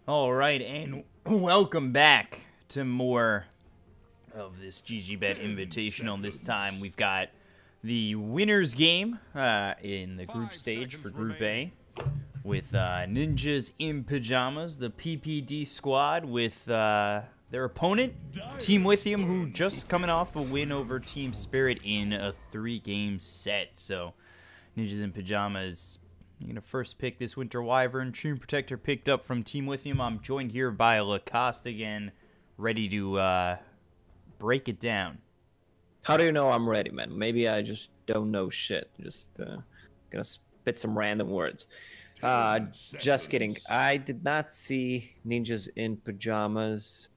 All right, and welcome back to more of this GG.Bet Invitational. This time we've got the winners game in the group stage for Group A with Ninjas in Pyjamas, the PPD squad with their opponent, Team Lithium, who just coming off a win over Team Spirit in a 3-game set. So Ninjas in Pyjamas, you're going to first pick this Winter Wyvern. Treant Protector picked up from Team Lithium. I'm joined here by Lacoste again, ready to break it down. How do you know I'm ready, man? Maybe I just don't know shit. Just gonna spit some random words. Just kidding. I did not see Ninjas in Pyjamas.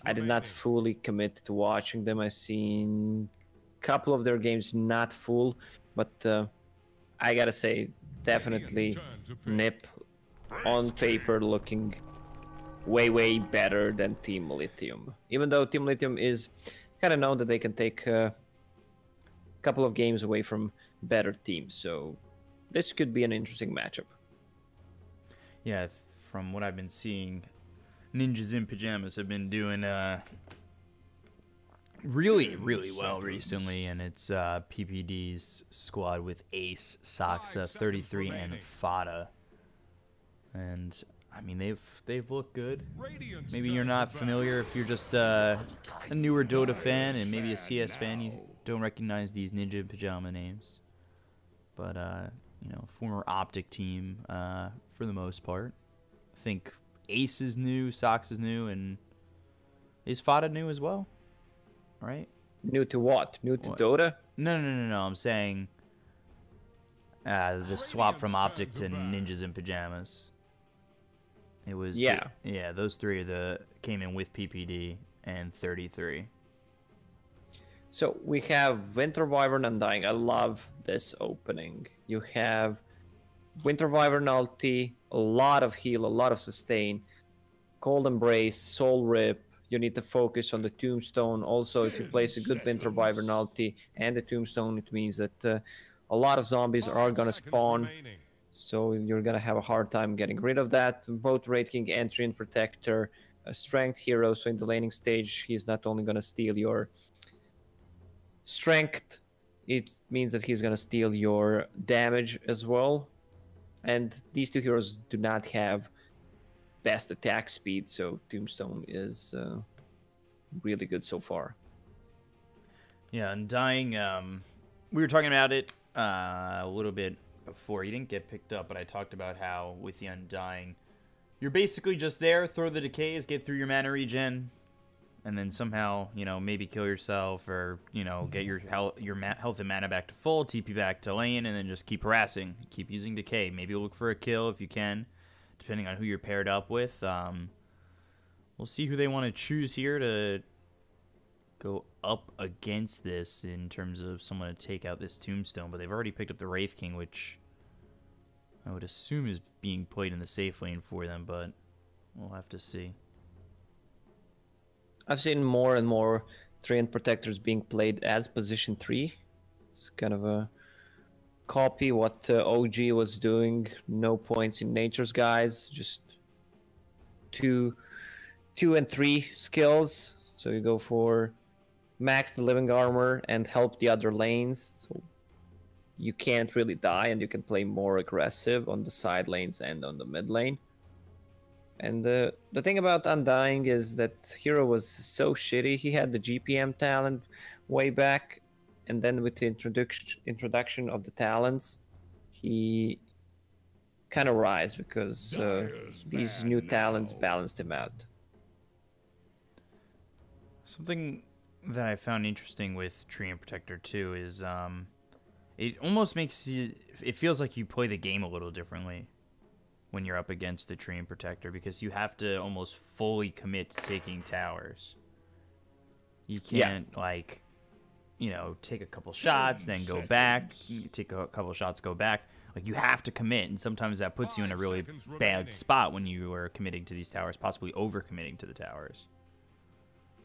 I did not fully commit to watching them. I seen a couple of their games, not full, but I gotta say, definitely Nip on paper looking way better than Team Lithium. Even though Team Lithium is kind of known that they can take a couple of games away from better teams, so this could be an interesting matchup. Yeah, from what I've been seeing, Ninjas in Pyjamas have been doing really well recently, and it's PPD's squad with Ace, Saxa, 33, and Fada. And I mean, they've looked good. Maybe you're not familiar if you're just a newer Dota fan and maybe a CS fan. You don't recognize these Ninja Pajama names, but you know, former Optic team for the most part. I think Ace is new, Sox is new, and is Fada new as well, right? New to what? New to Dota? No. I'm saying the swap from Optic to Ninjas in Pyjamas. It was yeah. Those three came in with PPD and 33. So we have Winter Wyvern Undying. I love this opening. You have Winter Wyvern ulti, a lot of heal, a lot of sustain, Cold Embrace, Soul Rip. You need to focus on the Tombstone. Also, if you place a good Winter Wyvern ulti and the Tombstone, it means that a lot of zombies are gonna spawn. So you're gonna have a hard time getting rid of that. Both Raid King and Treant Protector, a strength hero. So in the laning stage, he's not only gonna steal your strength, it means that he's gonna steal your damage as well. And these two heroes do not have best attack speed, so Tombstone is really good so far. Yeah, Undying. We were talking about it a little bit before. He didn't get picked up, but I talked about how with the Undying, you're basically just there, throw the decays, get through your mana regen, and then somehow, you know, maybe kill yourself or, you know, get your health and mana back to full, TP back to lane, and then just keep harassing. Keep using decay. Maybe look for a kill if you can, depending on who you're paired up with. We'll see who they want to choose here to go up against this in terms of someone to take out this Tombstone, but they've already picked up the Wraith King, which I would assume is being played in the safe lane for them, but we'll have to see. I've seen more and more Treant Protectors being played as position 3. It's kind of a copy what OG was doing. No points in Nature's Guys, just two and 3 skills. So you go for max the living armor and help the other lanes. So you can't really die and you can play more aggressive on the side lanes and on the mid lane. And the thing about Undying is that hero was so shitty. He had the GPM talent way back, and then with the introduction of the talents, he kind of rise because these new talents balanced him out. Something that I found interesting with Treant Protector too is it almost makes you, it feels like you play the game a little differently when you're up against the Treant Protector, because you have to almost fully commit to taking towers. You can't like, you know, take a couple shots, then go back, take a couple shots, go back. Like, you have to commit, and sometimes that puts you in a really bad spot when you are committing to these towers, possibly over-committing to the towers.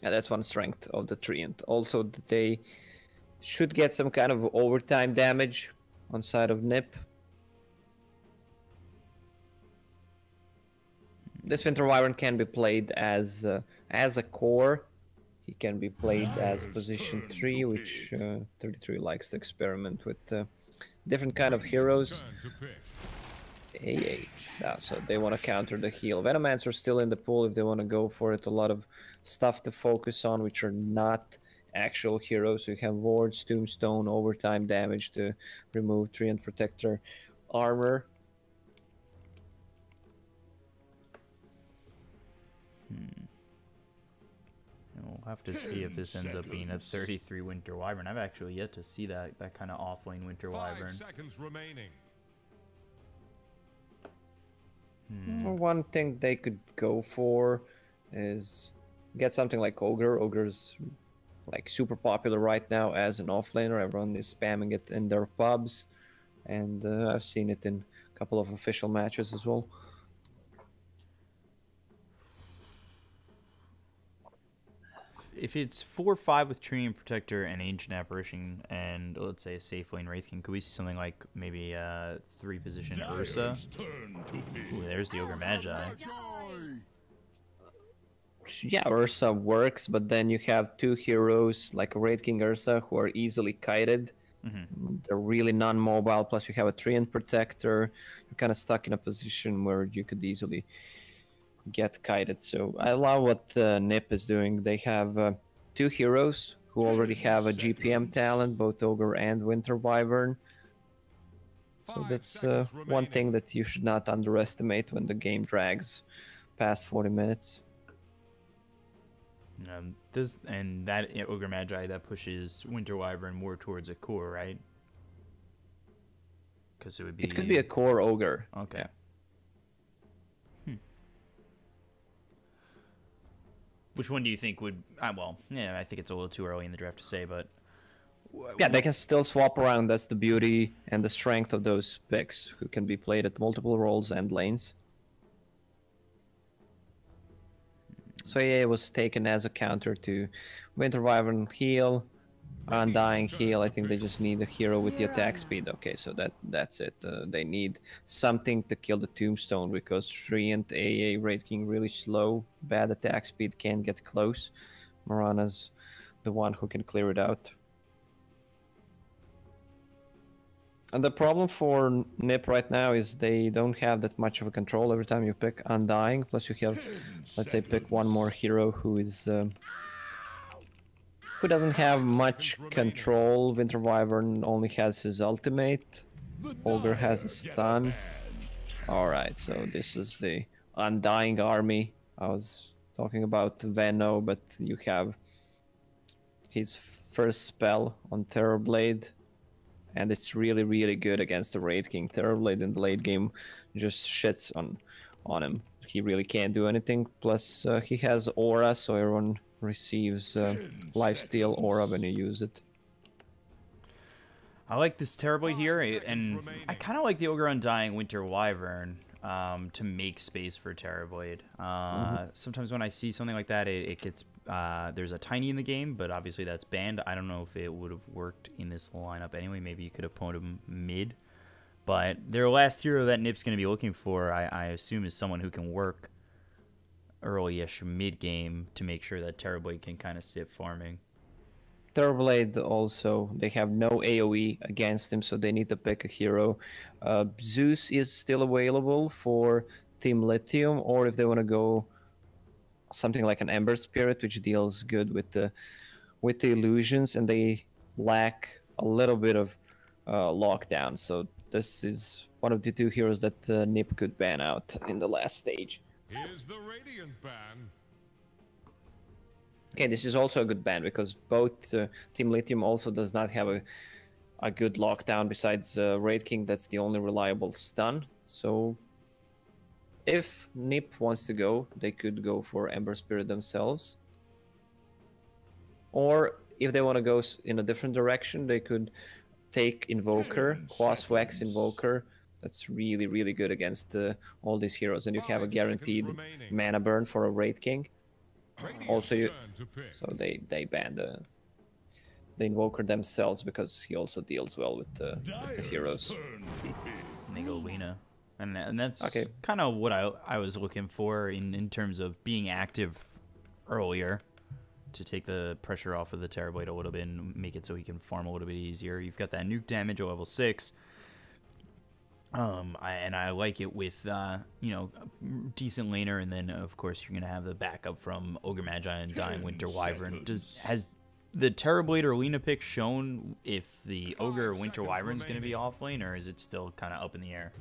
Yeah, that's one strength of the Treant. Also, they should get some kind of overtime damage on side of Nip. This Winter Wyvern can be played as a core. He can be played as position 3, which 33 likes to experiment with different kind of heroes. Yeah, so they want to counter the heal. Venomancer's still in the pool if they want to go for it. A lot of stuff to focus on, which are not actual heroes. So you have wards, tombstone, overtime damage to remove Treant Protector armor. We'll have to see if this ends up being a 33 Winter Wyvern. I've actually yet to see that kind of off-lane Winter Wyvern. 5 seconds remaining. One thing they could go for is get something like Ogre. Ogre's like super popular right now as an offlaner. Everyone is spamming it in their pubs, and I've seen it in a couple of official matches as well. If it's 4-5 with Treant Protector and Ancient Apparition and let's say a safe lane Wraith King, could we see something like maybe 3-position Ursa? Ooh, there's the Ogre Magi. Yeah, Ursa works, but then you have 2 heroes like Wraith King Ursa who are easily kited. They're really non-mobile, plus you have a Treant Protector. You're kind of stuck in a position where you could easily get kited. So I love what NiP is doing. They have 2 heroes who already have a GPM talent, both Ogre and Winter Wyvern. So that's one thing that you should not underestimate when the game drags past 40 minutes. And that Ogre Magi, that pushes Winter Wyvern more towards a core, right? Because it would be... It could be a core Ogre. Okay. Yeah. Which one do you think would... well, yeah, I think it's a little too early in the draft to say, but... Yeah, they can still swap around. That's the beauty and the strength of those picks, who can be played at multiple roles and lanes. So yeah, it was taken as a counter to Winter Wyvern heal, Undying heal. I think they just need a hero with the attack speed. Okay, so that's it. They need something to kill the Tombstone because Treant AA Wraith King really slow, bad attack speed, can't get close. Morana's the one who can clear it out. And the problem for NiP right now is they don't have that much of a control every time you pick Undying. Plus you have, let's say, pick one more hero who is who doesn't have much control. Winter Wyvern only has his ultimate. Ogre has a stun. Alright, so this is the Undying army. I was talking about Veno, but you have his first spell on Terrorblade. And it's really, really good against the Wraith King. Terrorblade in the late game just shits on him. He really can't do anything. Plus, he has Aura, so everyone receives Lifesteal Aura when you use it. I like this Terrorblade here, and I kind of like the Ogre Undying Winter Wyvern to make space for Terrorblade. Sometimes when I see something like that, it gets... there's a Tiny in the game, but obviously that's banned. I don't know if it would have worked in this lineup anyway. Maybe you could have put him mid. But their last hero that NiP's going to be looking for, I assume, is someone who can work early-ish mid-game to make sure that Terrorblade can kind of sit farming. Terrorblade also, they have no AoE against him, so they need to pick a hero. Zeus is still available for Team Lithium, or if they want to go something like an Ember Spirit, which deals good with the illusions, and they lack a little bit of lockdown. So this is one of the 2 heroes that NiP could ban out in the last stage. Here's the Radiant ban. Okay, this is also a good ban because both Team Lithium also does not have a good lockdown besides Wraith King. That's the only reliable stun. So if NiP wants to go, they could go for Ember Spirit themselves. Or if they want to go in a different direction, they could take Invoker, Quas Wax Invoker. That's really, really good against all these heroes. And you have a guaranteed mana burn for a Wraith King. Also, so they ban the Invoker themselves because he also deals well with the heroes. And they go Lina. And that's Okay. kind of what I was looking for in terms of being active earlier to take the pressure off of the Terrorblade a little bit and make it so he can farm a little bit easier. You've got that nuke damage at level 6. I like it with, you know, a decent laner, and then, of course, you're going to have the backup from Ogre Magi and Dying Winter Wyvern. Has the Terrorblade or Lina pick shown if the Ogre or Winter Wyvern is going to be off lane, or is it still kind of up in the air?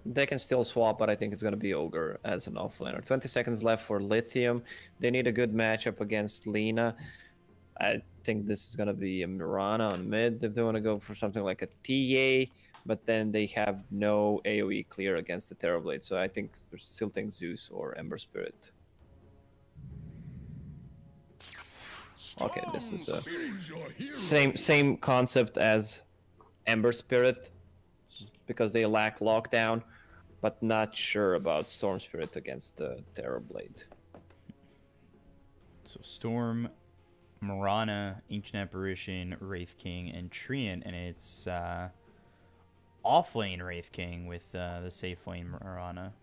They can still swap, but I think it's going to be Ogre as an offlaner. 20 seconds left for Lithium. They need a good matchup against Lina. I think this is going to be a Mirana on mid if they want to go for something like a TA, but then they have no AoE clear against the Terrorblade, so I still think Zeus or Ember Spirit. Okay, this is a same concept as Ember Spirit, because they lack lockdown, but not sure about Storm Spirit against the Terrorblade. So Storm, Mirana, Ancient Apparition, Wraith King, and Treant, and it's off lane Wraith King with the safe lane Mirana.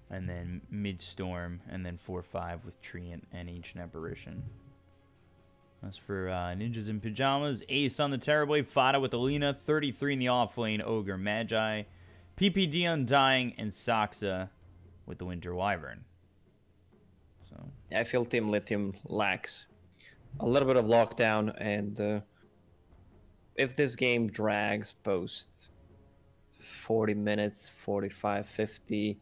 And then mid Storm, and then 4-5 with Treant and Ancient Apparition. As for Ninjas in Pyjamas, Ace on the Terrorblade, Fada with Alina, 33 in the offlane, Ogre Magi, PPD Undying, and Saxa with the Winter Wyvern. So I feel Team Lithium lacks a little bit of lockdown, and if this game drags post 40 minutes, 45, 50,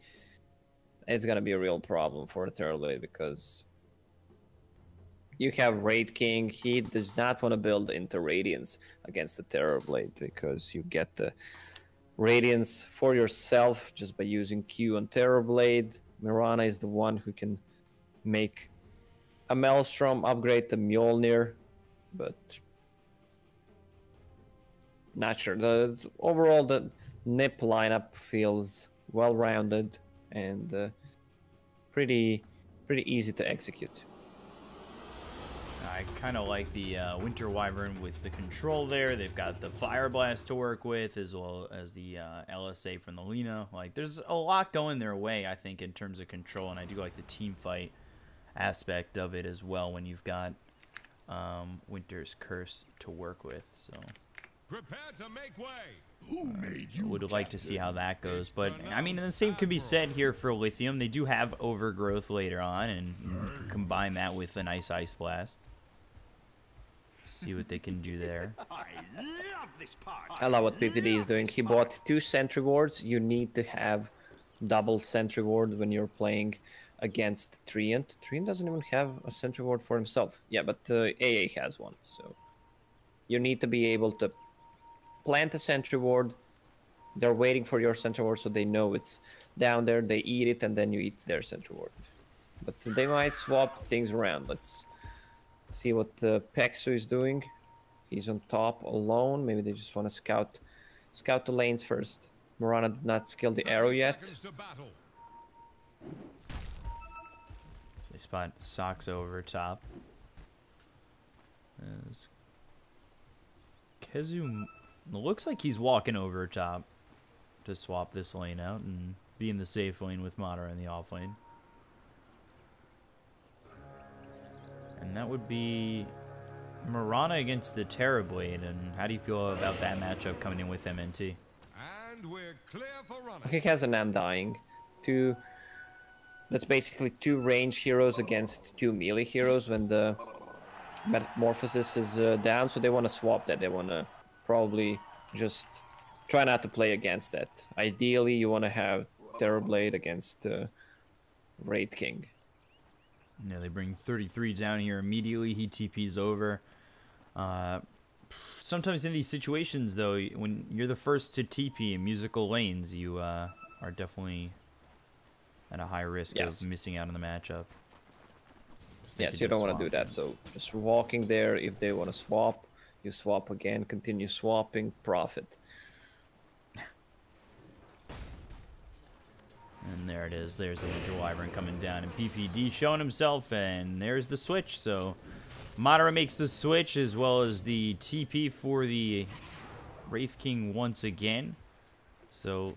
it's going to be a real problem for the Terrorblade, because you have Raid King. He does not want to build into Radiance against the Terrorblade, because you get the Radiance for yourself just by using Q on Terrorblade. Mirana is the one who can make a Maelstrom, upgrade the Mjolnir, but not sure. Overall, the NIP lineup feels well-rounded and pretty easy to execute. I kind of like the Winter Wyvern with the control there. They've got the Fire Blast to work with, as well as the LSA from the Lina. Like, there's a lot going their way, I think, in terms of control, and I do like the team fight aspect of it as well when you've got Winter's Curse to work with. So Prepare to make way. Who made you? Would like to see how that goes, but I mean, the same could be said here for Lithium. They do have Overgrowth later on, and you can combine that with a nice Ice Blast. See what they can do there. I love what PPD is doing. He bought 2 sentry wards. You need to have double sentry ward when you're playing against Treant. Treant doesn't even have a sentry ward for himself. Yeah, but AA has one, so you need to be able to plant a sentry ward. They're waiting for your sentry ward, so they know it's down there. They eat it, and then you eat their sentry ward. But they might swap things around. Let's see what Pexu is doing. He's on top alone. Maybe they just want to scout the lanes first. Mirana did not skill the arrow yet. So they spot Socks over top. As Kezu looks like he's walking over top to swap this lane out and be in the safe lane with Madara in the off lane. And that would be Mirana against the Terrorblade. And how do you feel about that matchup coming in with MNT? And we're clear for running. He has an Undying. That's basically 2 range heroes against 2 melee heroes when the Metamorphosis is down, so they want to swap that. They want to probably just try not to play against that. Ideally, you want to have Terrorblade against Raid King. Yeah, they bring 33 down here immediately. He TP's over. Sometimes in these situations, though, when you're the first to TP in musical lanes, you are definitely at a high risk of missing out on the matchup. Yes, you don't want to do that. So just walking there. If they want to swap, you swap again. Continue swapping. Profit. And there it is. There's the Winter Wyvern coming down, and PPD showing himself, and there's the switch. So Madara makes the switch, as well as the TP for the Wraith King once again. So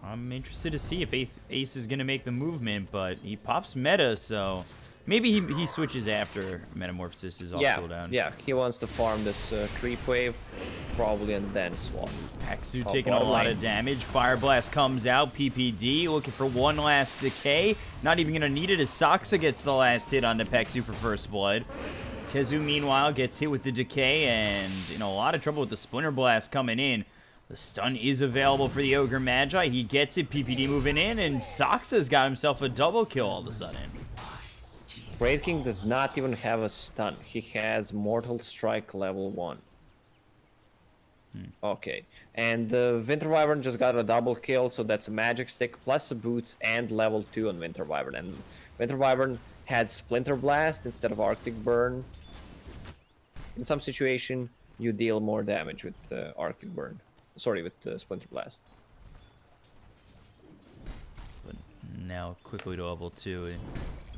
I'm interested to see if Ace is going to make the movement, but he pops meta, so maybe he switches after Metamorphosis is off cooldown. Yeah, he wants to farm this creep wave, probably, and then swap. Hexu taking a lot of damage. Fire Blast comes out. PPD looking for one last decay. Not even going to need it as Saksa gets the last hit onto Pexu for first blood. Kezu, meanwhile, gets hit with the decay and in a lot of trouble with the Splinter Blast coming in. The stun is available for the Ogre Magi. He gets it. PPD moving in, and Saksa's got himself a double kill all of a sudden. Wraith King does not even have a stun. He has Mortal Strike level 1. Okay, and the Winter Wyvern just got a double kill, so that's a magic stick plus a boots and level 2 on Winter Wyvern. And Winter Wyvern had Splinter Blast instead of Arctic Burn. In some situation, you deal more damage with Arctic Burn. Sorry, with Splinter Blast. But now quickly to level 2.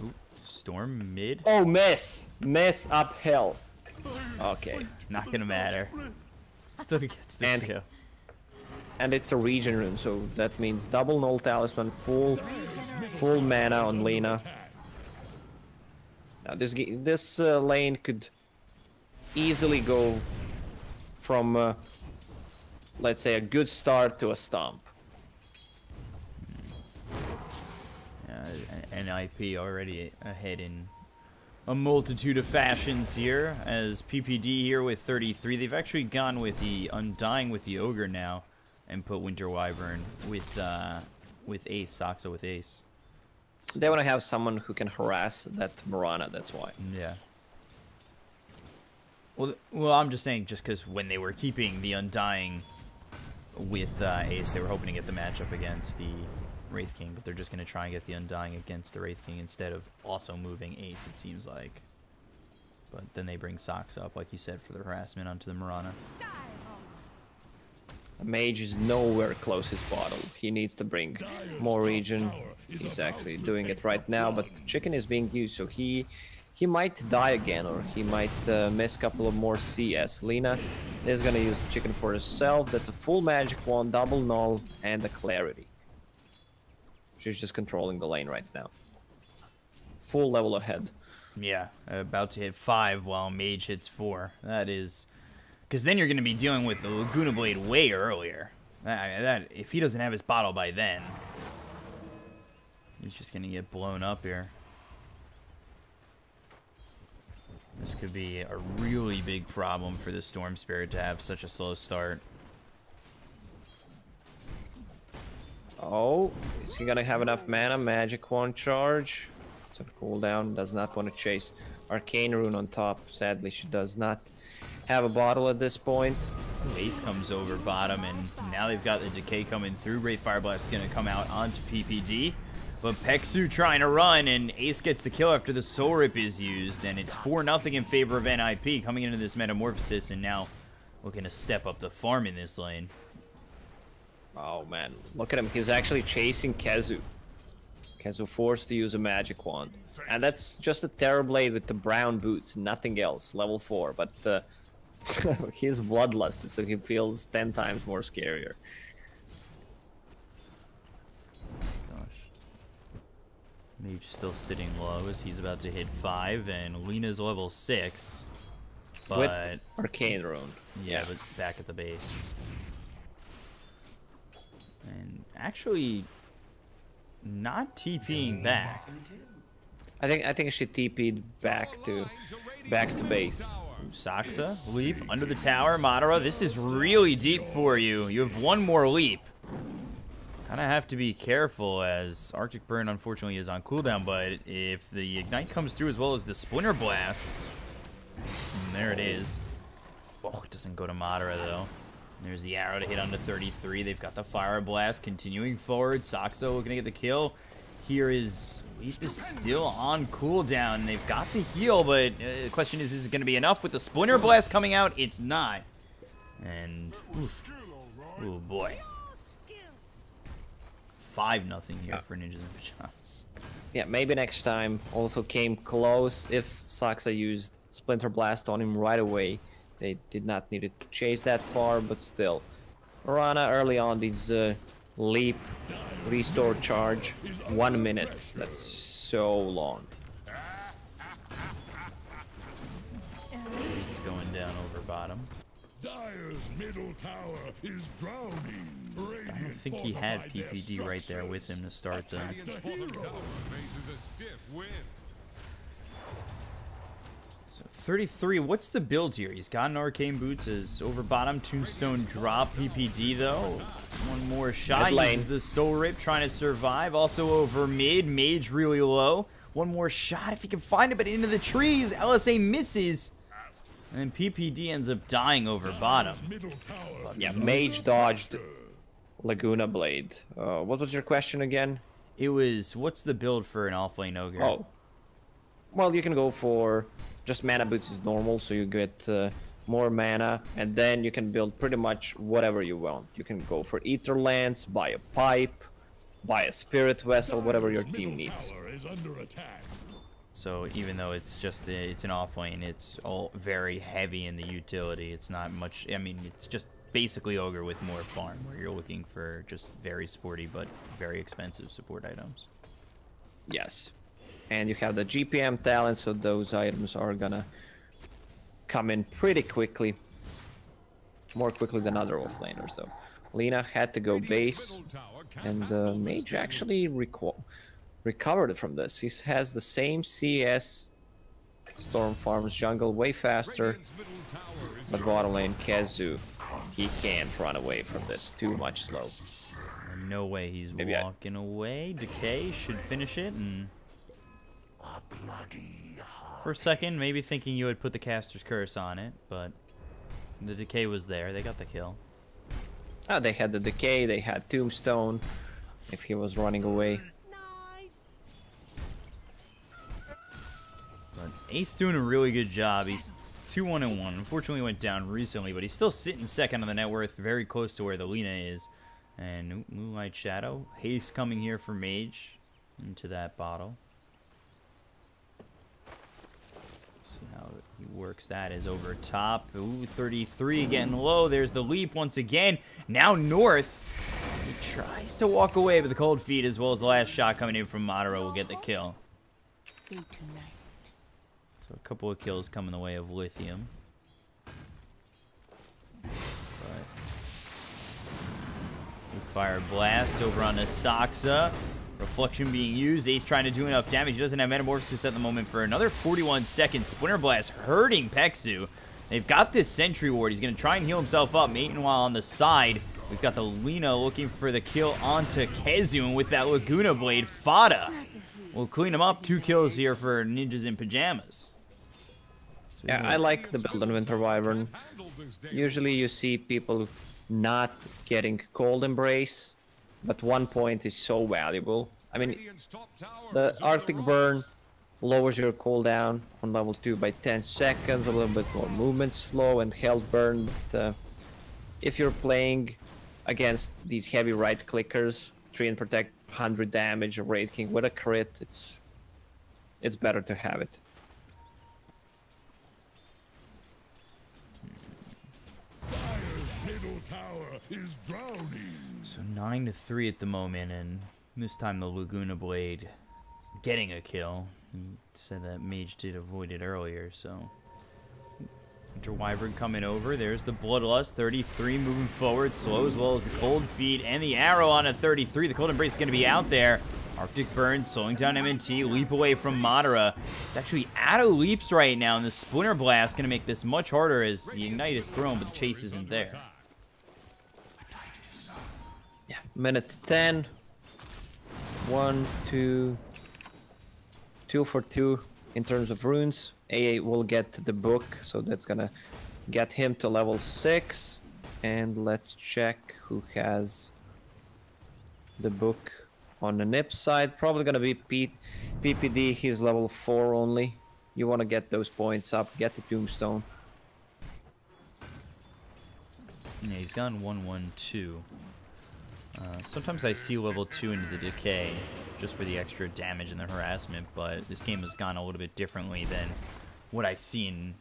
Ooh, Storm mid. Oh, miss! Miss uphill. Okay. Not gonna matter. Still gets the kill. And it's a regen rune, so that means double null talisman, full mana on Lina. Now this lane could easily go from let's say a good start to a stomp. NIP already ahead in a multitude of fashions here, as PPD here with 33. They've actually gone with the Undying with the Ogre now and put Winter Wyvern with Ace, Saksa with Ace. They want to have someone who can harass that Mirana, that's why. Yeah. Well, I'm just saying, just because when they were keeping the Undying with Ace, they were hoping to get the matchup against the Wraith King, but they're just going to try and get the Undying against the Wraith King instead of also moving Ace, it seems like. But then they bring Socks up, like you said, for the harassment onto the Mirana. A mage is nowhere close his bottle. He needs to bring more regen. He's actually doing it right now, but Chicken is being used, so he might die again, or he might miss a couple of more CS. Lina is gonna use the Chicken for herself. That's a full magic wand, double null, and a clarity. She's just controlling the lane right now. Full level ahead. Yeah, about to hit 5 while Mage hits 4. That is... Because then you're going to be dealing with the Laguna Blade way earlier. That if he doesn't have his bottle by then, he's just going to get blown up here. This could be a really big problem for the Storm Spirit to have such a slow start. Oh, is he gonna have enough mana? Magic wand charge. It's on cooldown. Does not want to chase Arcane Rune on top. Sadly, she does not have a bottle at this point. Ace comes over bottom, and now they've got the decay coming through. Great Fire Blast is gonna come out onto PPD. But Pexu trying to run, and Ace gets the kill after the Soul Rip is used, and it's 4-0 in favor of NIP coming into this Metamorphosis, and now looking to step up the farm in this lane. Oh man, look at him. He's actually chasing Kezu. Kezu forced to use a magic wand. And that's just a Terrorblade with the brown boots, nothing else, level 4. But he's bloodlusted, so he feels 10 times more scarier. Mage still sitting low as he's about to hit 5, and Lina's level 6. But with Arcane Rune. Yeah, but back at the base. And actually not TPing back. I think she TP'd back to base. Saksa, leap under the tower. Madara, this is really deep for you. You have one more leap. Kind of have to be careful, as Arctic Burn unfortunately is on cooldown, but if the Ignite comes through as well as the Splinter Blast, there it is. Oh, it doesn't go to Madara though. There's the arrow to hit onto 33. They've got the Fire Blast continuing forward. Saksa looking to get the kill. Here is Leap is still on cooldown. They've got the heal, but the question is it going to be enough with the Splinter Blast coming out? It's not. And, oh boy. 5-0 here for Ninjas and Pyjamas. Yeah, maybe next time. Also came close if Saksa used Splinter Blast on him right away. They did not need it to chase that far, but still. Mirana early on, these leap, restore charge, 1 minute. That's so long. He's going down over bottom. Dire's middle tower is drowning. I don't think he had PPD right there with him to start though. So 33, what's the build here? He's got an Arcane Boots as over bottom, Tombstone drop, PPD though. One more shot, uses the Soul Rip trying to survive. Also over mid, Mage really low. One more shot if he can find it, but into the trees, LSA misses. And then PPD ends up dying over bottom. Yeah, Mage dodged Laguna Blade. What was your question again? It was, what's the build for an Offlane Ogre? Oh. Well, you can go for just mana boots is normal, so you get more mana, and then you can build pretty much whatever you want. You can go for Ether Lance, buy a pipe, buy a Spirit Vessel, whatever your team needs. So even though it's just it's an offlane, it's all very heavy in the utility. It's not much. I mean, it's just basically Ogre with more farm, where you're looking for just very sporty but very expensive support items. Yes, and you have the GPM talent, so those items are gonna come in pretty quickly, more quickly than other offlaners. So Lina had to go base, and Mage actually recovered from this. He has the same CS, Storm farms jungle way faster, but bottom lane Kazu, he can't run away from this, too much slow. No way he's walking away. Decay should finish it, and for a second, maybe thinking you would put the Caster's Curse on it, but the Decay was there. They got the kill. They had the Decay, they had Tombstone, if he was running away. But Ace doing a really good job. He's 2-1-1. Unfortunately went down recently, but he's still sitting second on the net worth, very close to where the Lina is. And Moonlight Shadow. Haste coming here for Mage into that bottle. See how he works that is over top. Ooh, 33 getting low. There's the leap once again. Now north. He tries to walk away, but the cold feet as well as the last shot coming in from Madara will get the kill. So a couple of kills coming the way of Lithium. Fire Blast over on the Saxa. Reflection being used. Ace trying to do enough damage. He doesn't have Metamorphosis at the moment for another 41 seconds. Splinter Blast hurting Peksu. They've got this Sentry Ward. He's going to try and heal himself up. Meanwhile, on the side, we've got the Lina looking for the kill onto Kezu. And with that Laguna Blade, Fada will clean him up. 2 kills here for Ninjas in Pyjamas. So yeah, I like the build on Winter Wyvern. Usually you see people not getting Cold Embrace, but 1 point is so valuable. I mean, the Arctic Burn lowers your cooldown on level 2 by 10 seconds, a little bit more movement slow and health burn, but if you're playing against these heavy right clickers, 3 and protect 100 damage, Raid King with a crit, it's better to have it. So 9-3 at the moment, and this time the Laguna Blade getting a kill. He said that Mage did avoid it earlier, so Winter Wyvern coming over. There's the Bloodlust, 33 moving forward, slow as well as the Cold Feet and the arrow on a 33. The Cold Embrace is going to be out there. Arctic Burn slowing down MNT, leap away from Madara. It's actually out of leaps right now, and the Splinter Blast going to make this much harder as the Ignite is thrown, but the chase isn't there. Yeah, minute 10. 1, 2, 2 for 2 in terms of runes. AA will get the book, so that's gonna get him to level 6. And let's check who has the book on the Nip side. Probably gonna be PPD. He's level 4 only. You want to get those points up, get the Tombstone. Yeah, he's gone 1-1-2. Sometimes I see level 2 into the Decay just for the extra damage and the harassment, but this game has gone a little bit differently than what I see in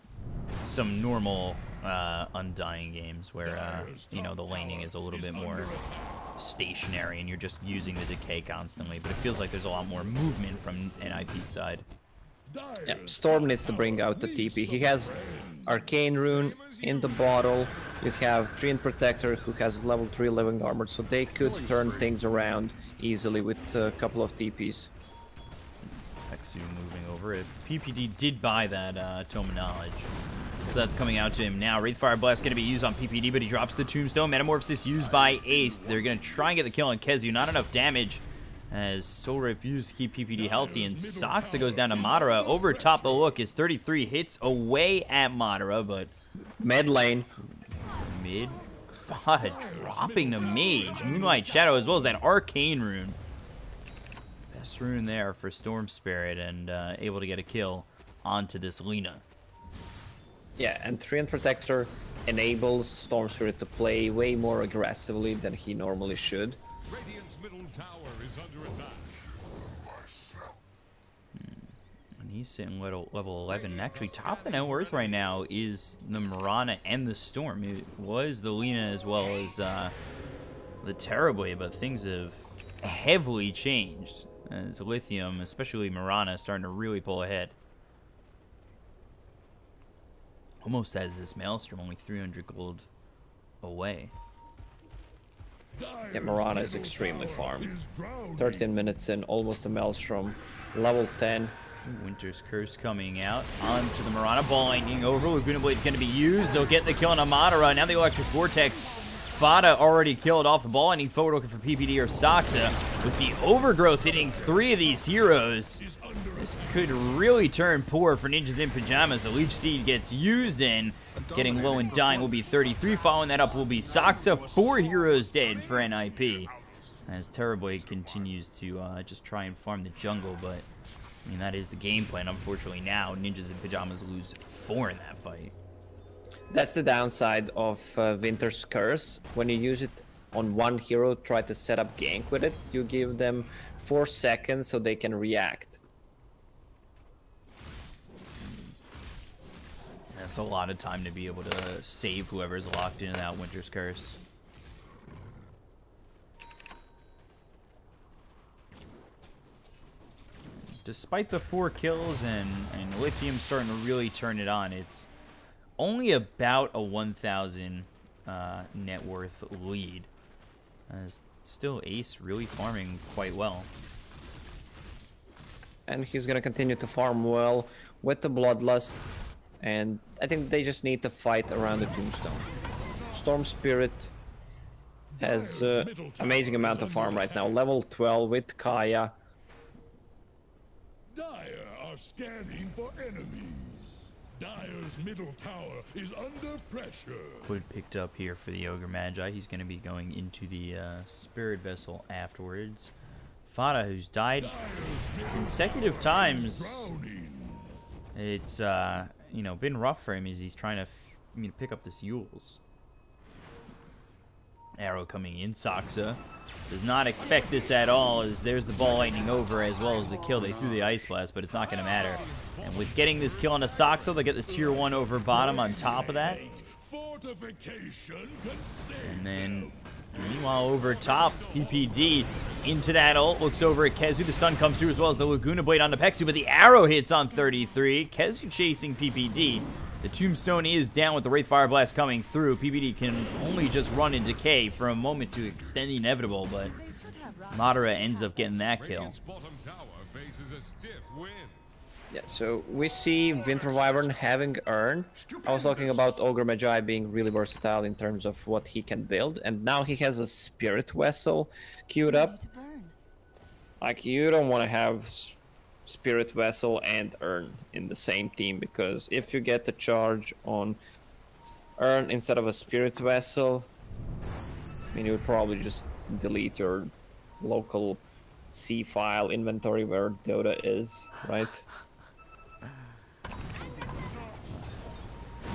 some normal Undying games where, you know, the laning is a little bit more stationary and you're just using the decay constantly, but it feels like there's a lot more movement from NIP's side. Yeah, Storm needs to bring out the TP. He has Arcane Rune in the bottle. You have Treant Protector who has level 3 living armor, so they could turn things around easily with a couple of TPs. Hexu moving over it. PPD did buy that Tome of Knowledge, so that's coming out to him now. Wraithfire Blast going to be used on PPD, but he drops the Tombstone. Metamorphosis used by Ace. They're going to try and get the kill on Kezu. Not enough damage as Soul Rip used to keep PPD healthy, and Soxa goes down to Madara. Over top the look is 33 hits away at Madara, but Mid lane. mid. Fada dropping the Mage. Moonlight Shadow as well as that Arcane Rune. Best rune there for Storm Spirit, and able to get a kill onto this Lina. Yeah, and Treant Protector enables Storm Spirit to play way more aggressively than he normally should. Radiant's middle tower is under attack. And he's sitting level 11. Actually, top of the net worth right now is the Mirana and the Storm. It was the Lina as well as the Terrorblade, but things have heavily changed as Lithium, especially Mirana, starting to really pull ahead. Almost has this Maelstrom, only 300 gold away. Yeah, Mirana is extremely farmed. 13 minutes in, almost a Maelstrom. Level 10. Winter's Curse coming out onto the Mirana. Ball lightning over. Laguna Blade's going to be used. They'll get the kill on Amadara. Now the Electric Vortex. Fada already killed off the ball. Lightning forward looking for PPD or Soxa. With the Overgrowth hitting 3 of these heroes. This could really turn poor for Ninjas in Pyjamas. The Leech Seed gets used in. Getting low and dying will be 33. Following that up will be Soxa. 4 heroes dead for NIP. As Terrorblade continues to just try and farm the jungle, but I mean, that is the game plan. Unfortunately, now Ninjas in Pyjamas lose 4 in that fight. That's the downside of Winter's Curse. When you use it on one hero, try to set up gank with it. You give them 4 seconds so they can react. That's a lot of time to be able to save whoever's locked into that Winter's Curse. Despite the 4 kills and Lithium starting to really turn it on, it's only about a 1,000 net worth lead. Still Ace really farming quite well. And he's gonna continue to farm well with the Bloodlust. And I think they just need to fight around the Tombstone. Storm Spirit has amazing amount of farm right now. Level 12 with Kaya. Dire are scanning for enemies. Dire's middle tower is under pressure. Wood picked up here for the Ogre Magi. He's going to be going into the Spirit Vessel afterwards. Fada, who's died consecutive times. It's you know, been rough for him as he's trying to pick up this Yules. Arrow coming in. Soxa does not expect this at all, as there's the ball lightning over as well as the kill. They threw the Ice Blast, but it's not going to matter. And with getting this kill onto Soxa, they get the tier 1 over bottom on top of that. And then, meanwhile, over top, PPD into that ult, looks over at Kezu. The stun comes through as well as the Laguna Blade onto Pexu, but the arrow hits on 33. Kezu chasing PPD. The Tombstone is down with the Wraithfire Blast coming through. PPD can only just run in decay for a moment to extend the inevitable, but Madara ends up getting that kill. Yeah, so we see Winter Wyvern having Urn. I was talking about Ogre Magi being really versatile in terms of what he can build, and now he has a Spirit Vessel queued up. Like, you don't want to have Spirit Vessel and Urn in the same team, because if you get the charge on Urn instead of a Spirit Vessel, I mean, you would probably just delete your local C file inventory where Dota is, right?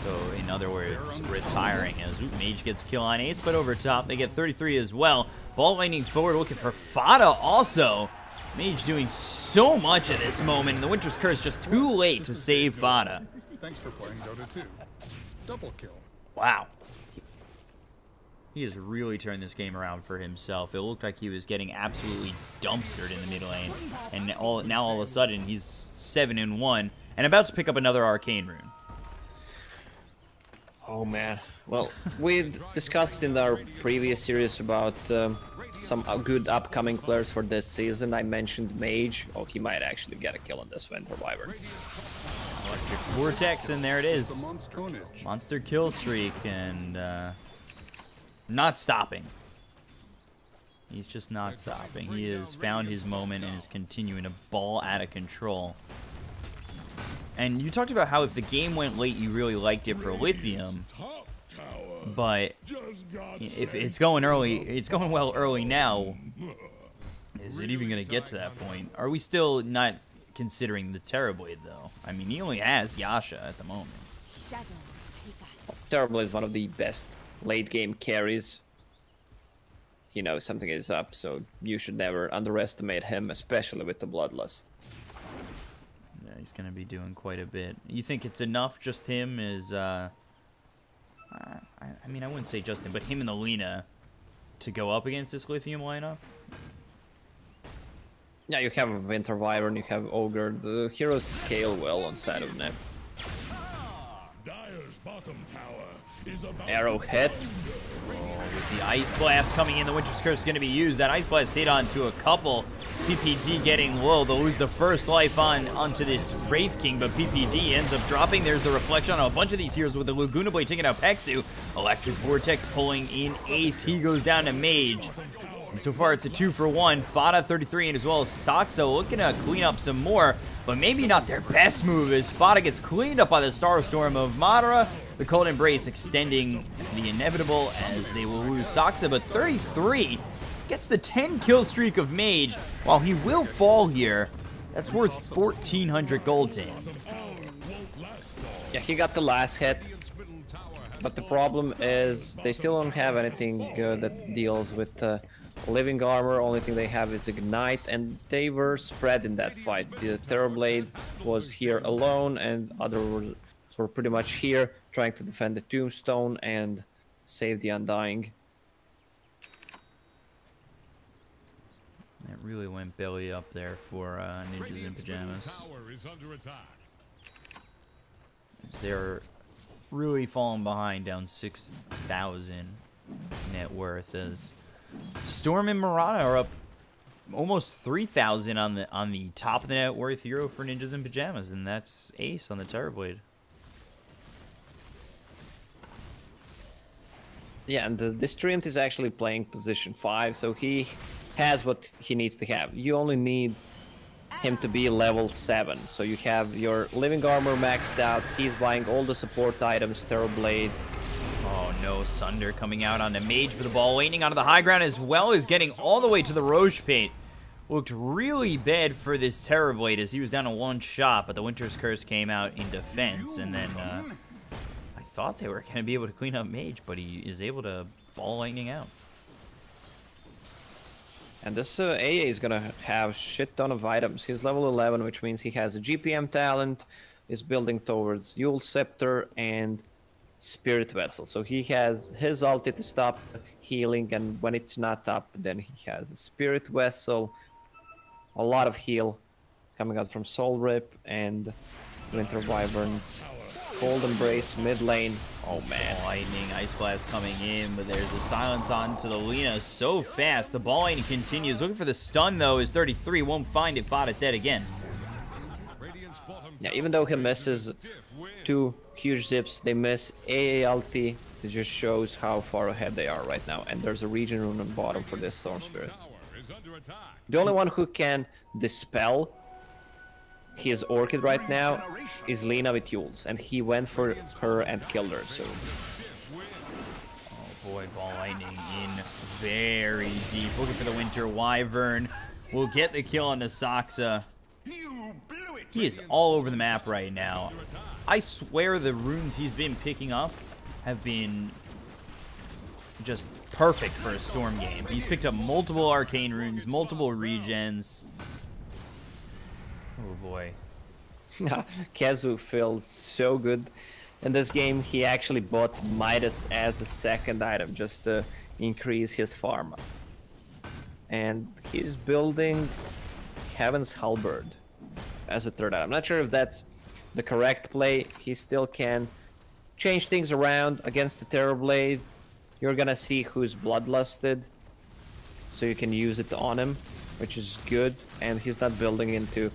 So, in other words, retiring as Mage gets kill on Ace, but over top they get 33 as well. Ball lightning forward looking for Fada also. Mage doing so much at this moment, and the Winter's Curse just too late to save Fada. Thanks for playing Dota 2. Double kill. Wow. He has really turned this game around for himself. It looked like he was getting absolutely dumpstered in the mid lane, and now all of a sudden he's 7-1 and about to pick up another arcane rune. Oh man. Well, we discussed in our previous series about some good upcoming players for this season. I mentioned Mage. Oh, he might actually get a kill on this Winter Wyvern. Electric Vortex, and there it is. Monster kill streak, and not stopping. He's just not stopping. He has found his moment and is continuing to ball out of control. And you talked about how if the game went late, you really liked it for Lithium. But if it's going early, it's going well early now. Is it even going to get to that point? Are we still not considering the Terrorblade, though? I mean, he only has Yasha at the moment. Terrorblade is one of the best late-game carries. He knows something is up, so you should never underestimate him, especially with the Bloodlust. Yeah, he's going to be doing quite a bit. You think it's enough, just him is... I mean, I wouldn't say just him, but him and the Lina to go up against this Lithium lineup? Yeah, you have Winter Wyvern, you have Ogre. The heroes scale well on side of Nep. Arrowhead. With the Ice Blast coming in, the Winter's Curse is going to be used. That Ice Blast hit onto a couple. PPD getting low. They'll lose the first life onto this Wraith King, but PPD ends up dropping. There's the reflection on a bunch of these heroes with the Laguna Blade taking out Pexu. Electric Vortex pulling in Ace. He goes down to Mage. And so far, it's a 2-for-1. Fada 33, and as well as Saxo looking to clean up some more, but maybe not their best move as Fada gets cleaned up by the Starstorm of Madara. The Cold Embrace extending the inevitable as they will lose Saxa, but 33 gets the 10 kill streak of Mage. While he will fall here, that's worth 1,400 gold to him. Yeah, he got the last hit, but the problem is they still don't have anything that deals with living armor. Only thing they have is Ignite, and they were spread in that fight. The Terrorblade was here alone, and others were pretty much here trying to defend the Tombstone and save the Undying. That really went belly up there for Ninjas in Pyjamas. They're really falling behind, down 6,000 net worth, as Storm and Murata are up almost 3,000 on the top of the net worth hero for Ninjas in Pyjamas, and that's Ace on the Terrorblade. Yeah, and this Treant is actually playing position 5, so he has what he needs to have. You only need him to be level 7, so you have your living armor maxed out. He's buying all the support items, Terrorblade. Oh no, Sunder coming out on the Mage for the ball, laning onto the high ground, as well as getting all the way to the Roche Pit. Looked really bad for this Terrorblade as he was down to one shot, but the Winter's Curse came out in defense, and then I thought they were going to be able to clean up Mage, but he is able to ball lightning out. And this AA is gonna have shit ton of items. He's level 11, which means he has a GPM talent, is building towards Yule Scepter and Spirit Vessel. So he has his ulti to stop healing, and when it's not up, then he has a Spirit Vessel, a lot of heal coming out from Soul Rip and Winter Wyverns. Cold Embrace mid lane. Oh man. Lightning, Ice Blast coming in, but there's a silence on to the Lina so fast. The ball lane continues. Looking for the stun though, is 33. Won't find it. Fought it dead again. Yeah, even though he misses 2 huge zips, they miss AA ulti. It just shows how far ahead they are right now. And there's a region rune on bottom for this Storm Spirit. The only one who can dispel his Orchid right now is Lina with Yules, and he went for her and killed her, so... Oh boy, ball lightning in very deep. Looking for the Winter Wyvern. Will get the kill on the Saxa. He is all over the map right now. I swear the runes he's been picking up have been just perfect for a Storm game. He's picked up multiple arcane runes, multiple regens. Oh boy. Kazu feels so good in this game. He actually bought Midas as a second item just to increase his farm. And he's building Heaven's Halberd as a third item. I'm not sure if that's the correct play. He still can change things around against the Terrorblade. You're gonna see who's bloodlusted, so you can use it on him, which is good. And he's not building into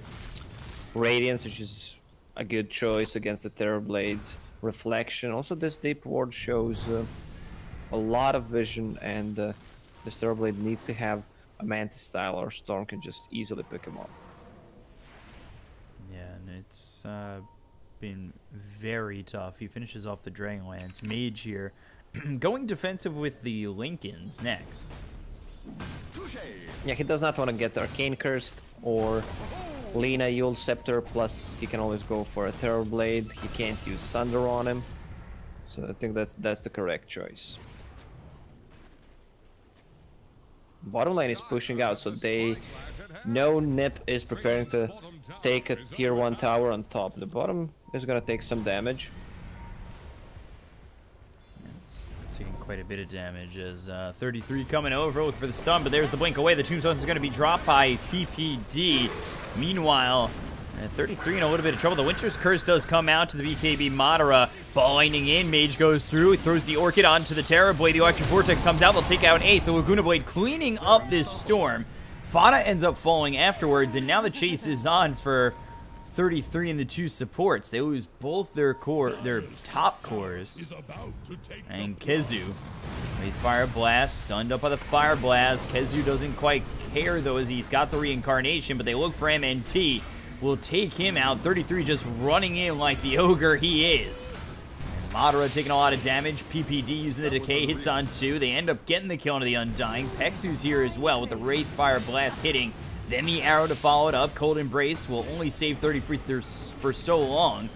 Radiance, which is a good choice against the Terrorblade's Reflection. Also, this Deep Ward shows a lot of vision, and this Terrorblade needs to have a Mantis style, or Storm can just easily pick him off. Yeah, and it's been very tough. He finishes off the Dragonlance. Mage here. Going defensive with the Lincolns next. Yeah, he does not want to get Arcane Cursed or Lina Yule Scepter, plus he can always go for a Terrorblade. He can't use Sunder on him. So I think that's the correct choice. Bottom lane is pushing out, so they know Nip is preparing to take a tier 1 tower on top. The bottom is gonna take some damage. It's taking quite a bit of damage as 33 coming over for the stun, but there's the blink away. The Tombstones is going to be dropped by PPD. Meanwhile, 33 in a little bit of trouble. The Winter's Curse does come out to the BKB Madara. Binding in, Mage goes through, he throws the Orchid onto the Terror Blade. The Electric Vortex comes out, they'll take out Ace. The Laguna Blade cleaning up this storm. Fada ends up falling afterwards, and now the chase is on for 33 and the two supports. They lose both their top cores. And Kezu, with Fire Blast, stunned up by the Fire Blast. Kezu doesn't quite care though, as he's got the Reincarnation, but they look for MNT. Will take him out. 33 just running in like the ogre he is. And Madara taking a lot of damage. PPD using the Decay, hits on 2. They end up getting the kill into the Undying. Pexu's here as well with the Wraith Fire Blast hitting. Then the arrow to follow it up. Cold Embrace will only save 33 for so long.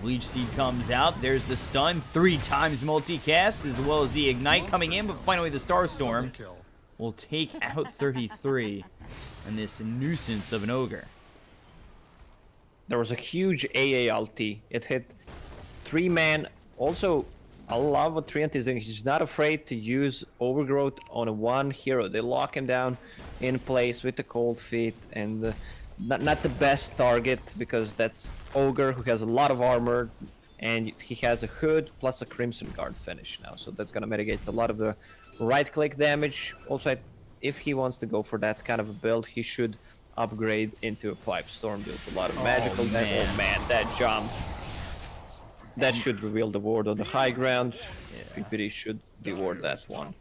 Leech Seed comes out. There's the stun. 3 times multicast, as well as the Ignite coming in. But finally the Starstorm will take out 33. And this nuisance of an ogre. There was a huge AA ulti. It hit 3-man. Also, I love what Treant is doing. He's not afraid to use Overgrowth on one hero. They lock him down in place with the Cold Feet, and not the best target, because that's Ogre, who has a lot of armor, and he has a Hood plus a Crimson Guard finish now. So that's going to mitigate a lot of the right-click damage. Also, if he wants to go for that kind of a build, he should upgrade into a Pipe Storm. Deals a lot of magical damage. Oh man, that jump. That should reveal the ward on the high ground. Yeah. PPD should deward that one.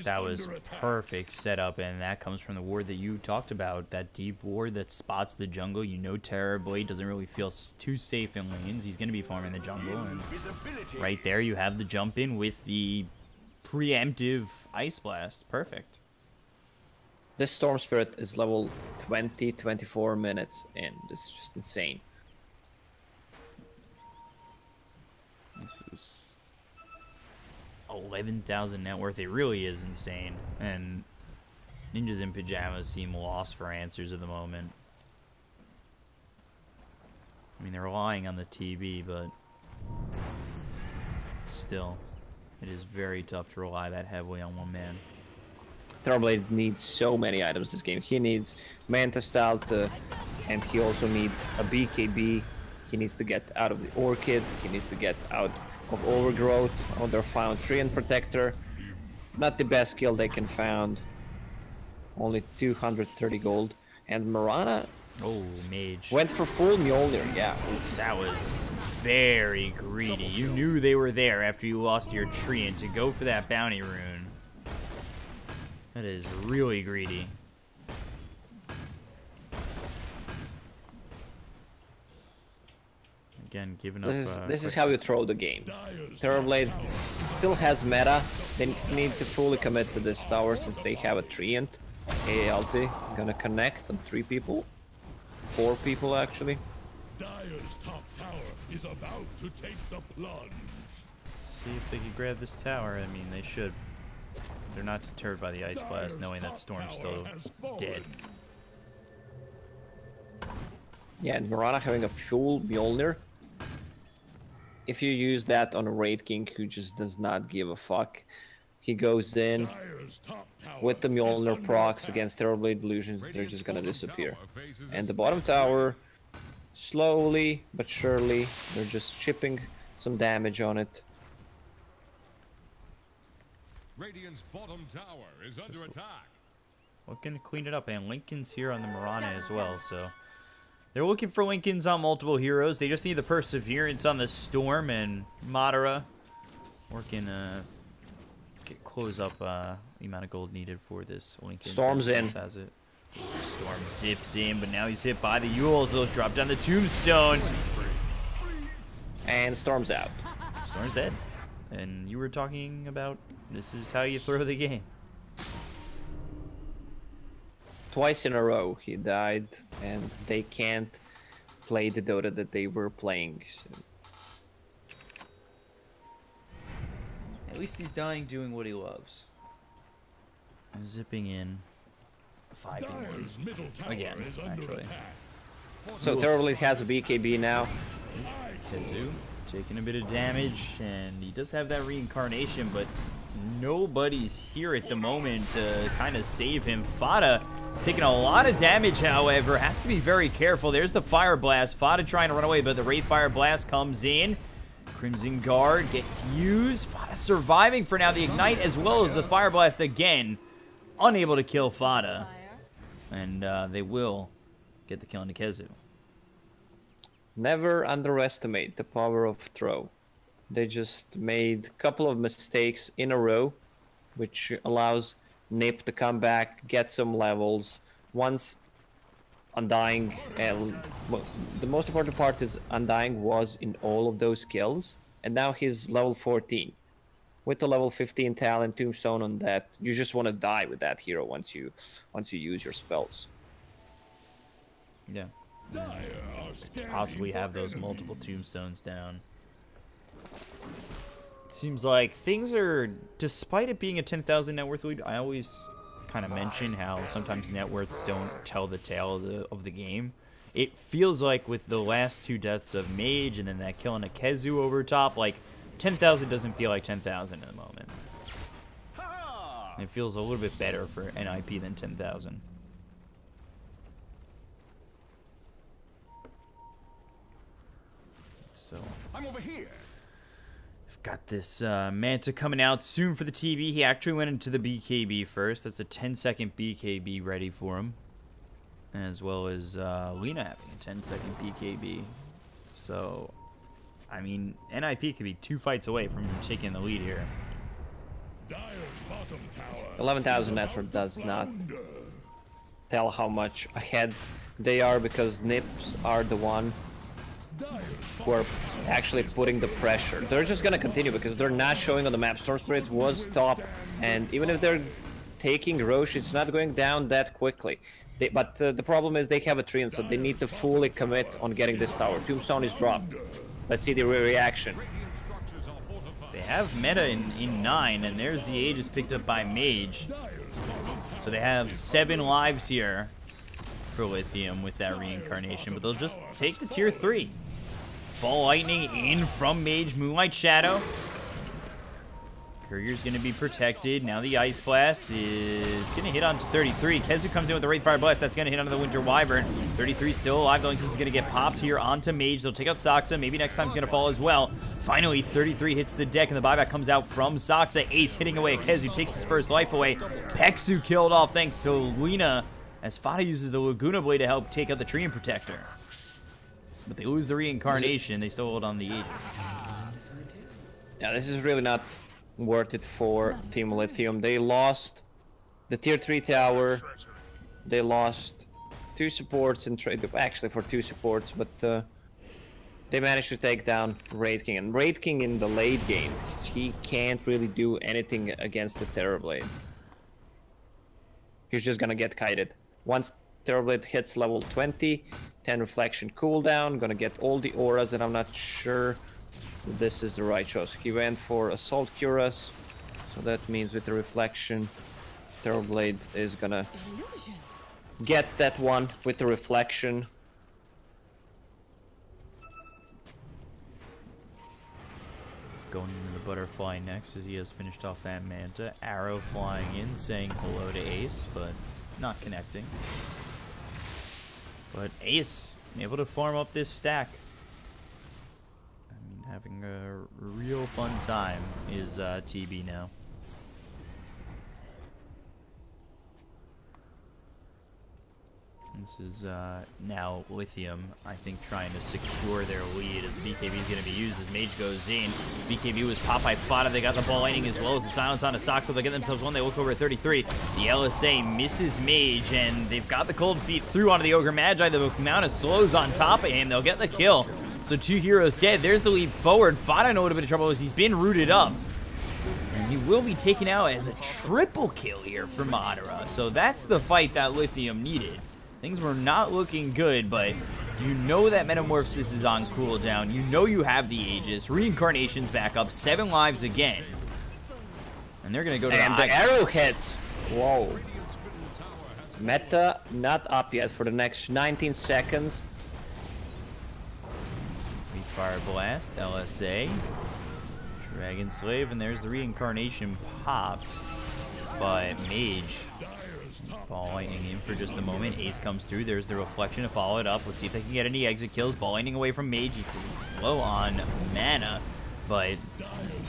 That was perfect setup, and that comes from the ward that you talked about. That deep ward that spots the jungle. You know Terror Blade doesn't really feel too safe in lanes. He's going to be farming the jungle. And right there you have the jump in with the preemptive Ice Blast. Perfect. This Storm Spirit is level 24 minutes in. This is just insane. This is 11,000 net worth. It really is insane. And Ninjas in Pyjamas seem lost for answers at the moment. I mean, they're relying on the TB, but still, it is very tough to rely that heavily on one man. Terrorblade needs so many items this game. He needs Mantis Style, and he also needs a BKB. He needs to get out of the Orchid. He needs to get out of Overgrowth. Oh, they're found Treant Protector. Not the best skill they can found. Only 230 gold. And Mirana Mage went for full Mjolnir, yeah. That was very greedy. You knew they were there after you lost your Treant to go for that bounty rune. That is really greedy. Again, giving up. This is how you throw the game. Terrorblade still has meta. They need to fully commit to this tower since they have a Treant. ulti gonna connect on 3 people, 4 people actually. Dire's top tower is about to take the plunge. See if they can grab this tower. I mean, they should. They're not deterred by the Ice Blast, knowing that Storm's still dead. Yeah, and Mirana having a full Mjolnir. If you use that on a Raid King who just does not give a fuck, he goes in Dire's top tower with the is Mjolnir under procs attack. against Terrorblade Illusions. They're just gonna Radiant's disappear. bottom tower faces a And the step bottom back. tower, slowly but surely, they're just chipping some damage on it. Radiant's bottom tower is under attack. Looking to clean it up, and Lincoln's here on the Mirana as well, so they're looking for Lincolns on multiple heroes. They just need the Perseverance on the Storm, and Madara working close up the amount of gold needed for this Lincoln. Storm's in. Has it. Storm zips in, but now he's hit by the Yules. They'll drop down the Tombstone. And Storm's out. Storm's dead. And you were talking about this is how you throw the game. Twice in a row he died, and they can't play the Dota that they were playing. So. At least he's dying doing what he loves. Zipping in. 5 Dire's middle tower Again, is under actually. attack. So Terrorblade has a BKB now. Kazu taking a bit of damage, and he does have that reincarnation, but nobody's here at the moment to kind of save him. Fada taking a lot of damage, however, has to be very careful. There's the Fire Blast. Fada trying to run away, but the Wraith Fire Blast comes in. Crimson Guard gets used. Fada surviving for now. The Ignite as well as the Fire Blast again. Unable to kill Fada. And they will get the kill on Nikezu. Never underestimate the power of throw. They just made a couple of mistakes in a row, which allows Nip to come back, get some levels. Once Undying, the most important part is Undying was in all of those kills, and now he's level 14. With the level 15 talent Tombstone on that, you just want to die with that hero once you use your spells. Yeah. Dire are scanning Possibly for have those enemies. multiple tombstones down. Seems like things are, despite it being a 10,000 net worth lead, I always kind of mention how sometimes net worths don't tell the tale of the game. It feels like with the last 2 deaths of Mage and then that kill on a Kezu over top, like 10,000 doesn't feel like 10,000 at the moment. It feels a little bit better for NIP than 10,000. So I'm over here. I've got this Manta coming out soon for the TB. He actually went into the BKB first. That's a 10-second BKB ready for him. As well as Lena having a 10-second BKB. So, I mean, NIP could be 2 fights away from taking the lead here. Dire's bottom tower 11,000 is net worth about to does not flounder. tell how much ahead they are, because Nips are the one Dire's who are actually putting the pressure. They're just gonna continue because they're not showing on the map. Storm Spirit was top, and even if they're taking Roche, it's not going down that quickly. But the problem is they have a Treant, so they need to fully commit on getting this tower. Tombstone is dropped. Let's see the reaction. Radiant structures are fortified. They have meta in 9, and there's the Aegis picked up by Mage. So they have 7 lives here for Lithium with that reincarnation, but they'll just take the tier 3. Ball Lightning in from Mage, Moonlight Shadow. Courier's going to be protected. Now the Ice Blast is going to hit onto 33. Kezu comes in with the Wraith Fire Blast. That's going to hit onto the Winter Wyvern. 33 still alive. Lincoln's going to get popped here onto Mage. They'll take out Soxa. Maybe next time's going to fall as well. Finally, 33 hits the deck, and the buyback comes out from Soxa. Ace hitting away. Kezu takes his first life away. Peksu killed off thanks to Luna, as Fada uses the Laguna Blade to help take out the Treant Protector. But they lose the reincarnation. They still hold on the Aegis. Yeah, this is really not worth it for Team Lithium. They lost the tier 3 tower. They lost 2 supports in trade, actually for 2 supports, but they managed to take down Wraith King. And Wraith King in the late game, he can't really do anything against the Terrorblade. He's just gonna get kited. Once Terrorblade hits level 20, 10 reflection cooldown, gonna get all the auras, and I'm not sure this is the right choice. He went for Assault Cuirass, so that means with the reflection, Terrorblade is gonna get that one with the reflection. going into the butterfly next as he has finished off that Manta. Arrow flying in, saying hello to Ace, but not connecting. But Ace able to farm up this stack. I mean, having a real fun time is TB now. This is now Lithium, I think, trying to secure their lead as BKB is going to be used as Mage goes in. BKB was Popeye spotted. They got the ball lightning as well as the silence on a sock, so they get themselves one. They look over at 33. The LSA misses Mage, and they've got the cold feet through onto the Ogre Magi. The amount of slows on top of him. They'll get the kill. So 2 heroes dead. There's the lead forward. Fada in a little bit of trouble as he's been rooted up. And he will be taken out as a triple kill here for Madara. So that's the fight that Lithium needed. Things were not looking good, but you know that Metamorphosis is on cooldown. You know you have the Aegis. Reincarnation's back up. 7 lives again. And they're going to go to the arrowheads. Whoa. Meta not up yet for the next 19 seconds. Fire Blast, LSA. Dragon Slave, and there's the Reincarnation popped by Mage. Ball lightning in for just a moment. Ace comes through. There's the reflection to follow it up. Let's see if they can get any exit kills. Ball lightning away from Mage. He's low on mana, but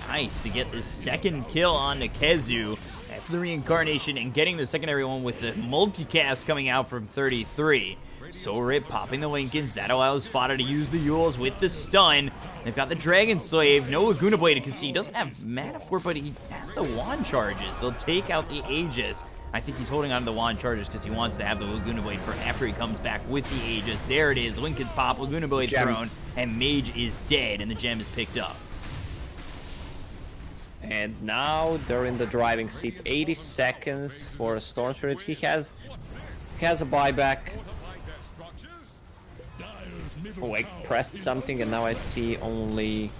nice to get this second kill on Nikezu after the Reincarnation and getting the secondary one with the multicast coming out from 33. Soul Rip popping the Lincolns. That allows Fada to use the Yules with the stun. They've got the Dragon Slave. No Laguna Blade because he doesn't have mana for it, but he has the wand charges. They'll take out the Aegis. I think he's holding on to the wand charges because he wants to have the Laguna Blade for after he comes back with the Aegis. There it is. Lincoln's pop, Laguna Blade thrown, and Mage is dead, and the gem is picked up. And now they're in the driving seat. 80 seconds for Storm Spirit. He has a buyback. Oh, I pressed something and now I see only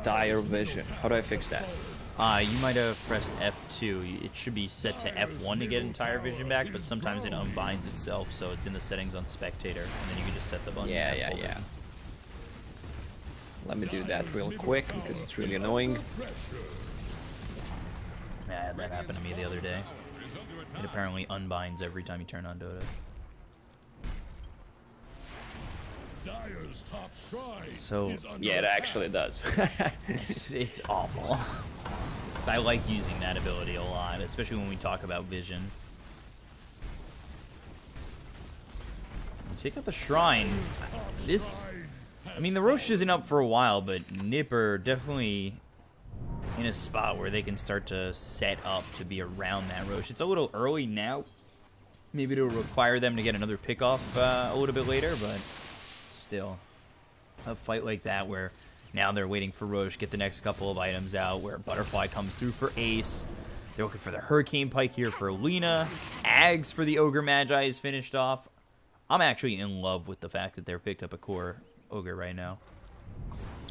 dire vision. How do I fix that? You might have pressed F2. It should be set to F1 to get entire vision back, but sometimes it unbinds itself, so it's in the settings on Spectator, and then you can just set the button. Yeah. Let me do that real quick because it's really annoying. Yeah, that happened to me the other day. It apparently unbinds every time you turn on Dota. So yeah, it actually does. it's awful. I like using that ability a lot, especially when we talk about vision. Take out the shrine. I mean, the Roche isn't up for a while, but Nipper definitely in a spot where they can start to set up to be around that Roche. It's a little early now. Maybe it'll require them to get another pick off a little bit later, but still, a fight like that where now they're waiting for Roche, get the next couple of items out, where Butterfly comes through for Ace. They're looking for the Hurricane Pike here for Lena. Ags for the Ogre Magi is finished off. I'm actually in love with the fact that they're picked up a core Ogre right now.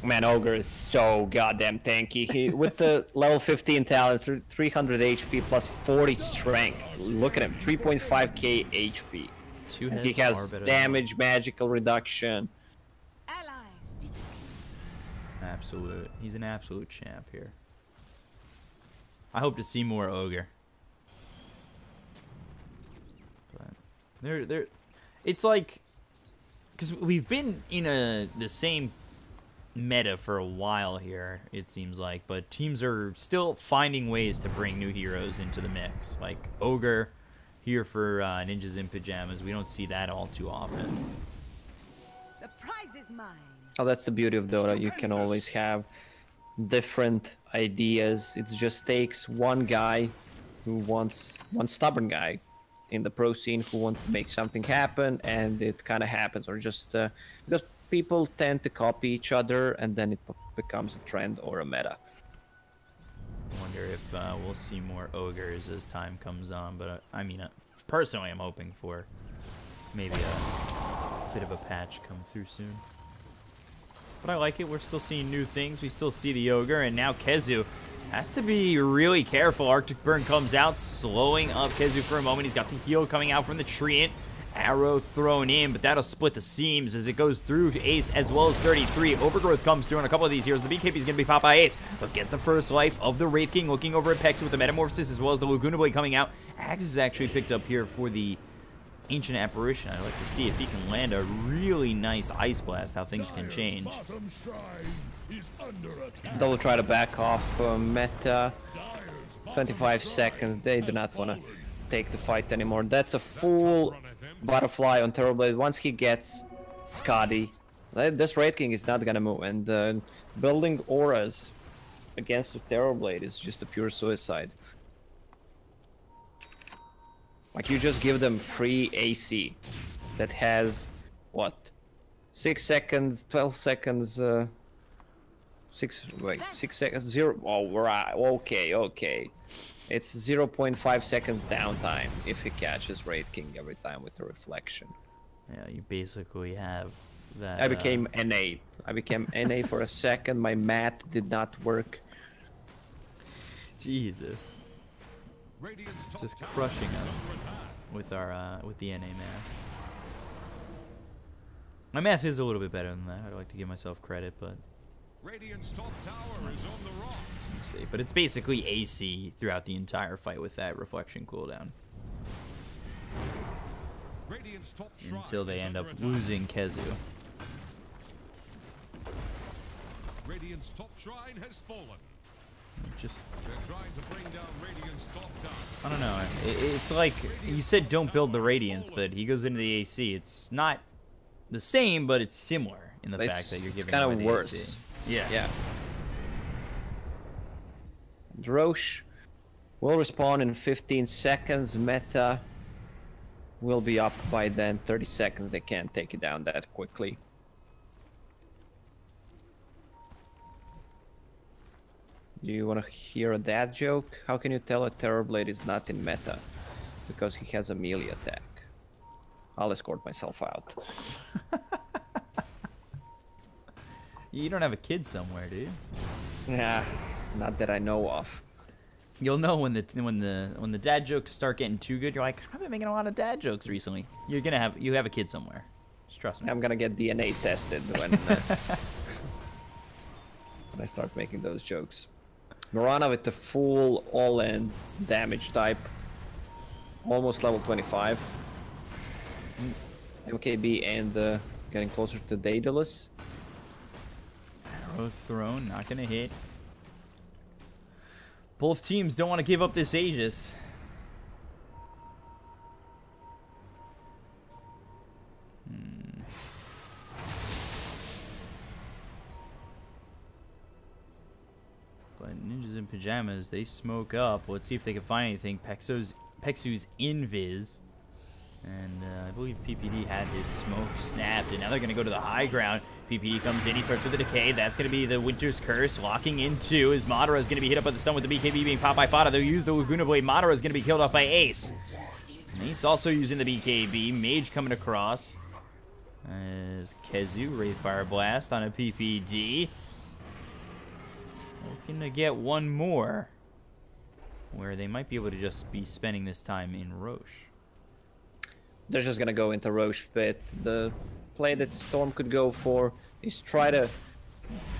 Man, Ogre is so goddamn tanky. With the level 15 talents, 300 HP plus 40 strength. Look at him, 3.5k HP. He has damage, magical reduction. Absolute. He's an absolute champ here. I hope to see more Ogre. But it's like, because we've been in the same meta for a while here, it seems like, but teams are still finding ways to bring new heroes into the mix. Like Ogre here for Ninjas in Pyjamas. We don't see that all too often. The prize is mine. Oh, that's the beauty of Dota. You can always have different ideas. It just takes one guy one stubborn guy in the pro scene who wants to make something happen, and it kind of happens, or just because people tend to copy each other, and then it becomes a trend or a meta. I wonder if we'll see more Ogres as time comes on, but I mean, personally, I'm hoping for maybe a bit of a patch come through soon. But I like it. We're still seeing new things. We still see the Ogre, and now Kezu has to be really careful. Arctic Burn comes out, slowing up Kezu for a moment. He's got the heal coming out from the Treant. Arrow thrown in, but that'll split the seams as it goes through to Ace as well as 33. Overgrowth comes through on a couple of these heroes. The BKB is going to be popped by Ace, but get the first life of the Wraith King looking over at Pex with the Metamorphosis as well as the Laguna Blade coming out. Axe is actually picked up here for the Ancient Apparition. I'd like to see if he can land a really nice Ice Blast, how things can change. Double try to back off meta. 25 seconds. They do not want to take the fight anymore. That's a full butterfly on Terrorblade. Once he gets Scotty, this Wraith King is not gonna move. And building auras against the Terrorblade is just a pure suicide. Like, you just give them free AC that has what? 6 seconds, 12 seconds, 6 seconds, 0. Oh, right. Okay. It's 0.5 seconds downtime if he catches Wraith King every time with the reflection. Yeah, you basically have that. I became NA. I became NA for a second. My math did not work. Jesus. Just crushing us with our with the NA math. My math is a little bit better than that. I'd like to give myself credit, but Radiant's top tower is on the rocks. let's see. But it's basically AC throughout the entire fight with that reflection cooldown. Radiant's top shrine Until they is end up under attack. losing Kezu. Radiant's top shrine has fallen. Just, They're trying to bring down Radiant's top tower. I don't know. It's like, you said don't build the Radiance, but he goes into the AC. It's not the same, but it's similar in the fact that you're giving kind away of the worse. AC. Yeah. Yeah. Roche will respawn in 15 seconds. Meta will be up by then. 30 seconds. They can't take it down that quickly. Do you want to hear a dad joke? How can you tell a Terrorblade is not in meta? Because he has a melee attack. I'll escort myself out. You don't have a kid somewhere, do you? Yeah, not that I know of. You'll know when the dad jokes start getting too good. You're like, I've been making a lot of dad jokes recently. You have a kid somewhere. Just trust me. I'm gonna get DNA tested when I start making those jokes. Mirana with the full all-in damage type. Almost level 25. MKB and getting closer to Daedalus. Arrow thrown, not gonna hit. Both teams don't want to give up this Aegis. But Ninjas in Pyjamas, they smoke up. Let's see if they can find anything. Pexu's invis. And I believe PPD had his smoke snapped, and now they're going to go to the high ground. PPD comes in, he starts with the decay. That's going to be the Winter's Curse, locking into as Madara is going to be hit up by the stun with the BKB being popped by Fada. They'll use the Laguna Blade. Madara is going to be killed off by Ace. And Ace also using the BKB. Mage coming across. As Kezu, Wraith Fire Blast on a PPD. Looking to get one more. Where they might be able to just be spending this time in Roche. They're just gonna go into Roche Pit. The play that Storm could go for is try to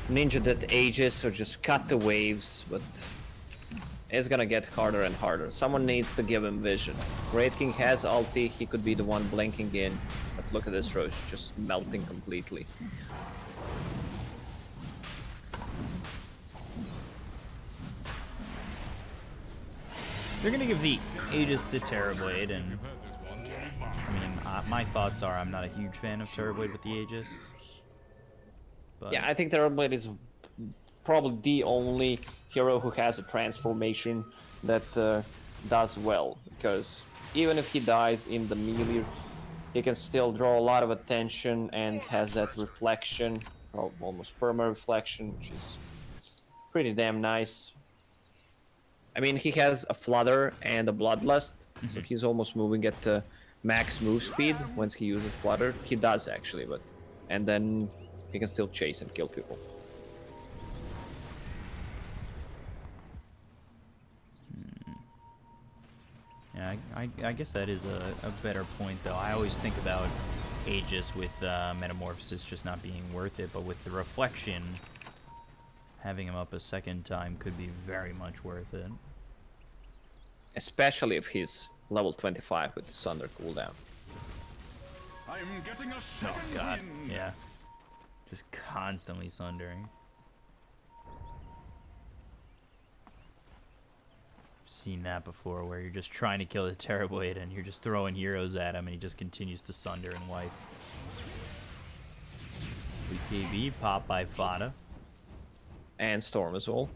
ninja that Aegis or just cut the waves, but it's gonna get harder and harder. Someone needs to give him vision. Wraith King has ulti, he could be the one blinking in, but look at this Roche, just melting completely. They're gonna give the Aegis to Terrorblade, and I mean, my thoughts are I'm not a huge fan of Terrorblade with the Aegis. But Yeah, I think Terrorblade is probably the only hero who has a transformation that does well, because even if he dies in the melee, he can still draw a lot of attention and has that reflection, or almost perma reflection, which is pretty damn nice. I mean, he has a Flutter and a Bloodlust, so he's almost moving at max move speed once he uses Flutter. He does actually, but and then he can still chase and kill people. Yeah, I guess that is a better point, though. I always think about Aegis with Metamorphosis just not being worth it, but with the Reflection, having him up a second time could be very much worth it. Especially if he's level 25 with the Sunder cooldown. I'm getting a Oh second god, wind. yeah. Just constantly sundering. Seen that before, where you're just trying to kill the Terrorblade and you're just throwing heroes at him and he just continues to sunder and wipe. BKB popped by Fada. And Storm as well.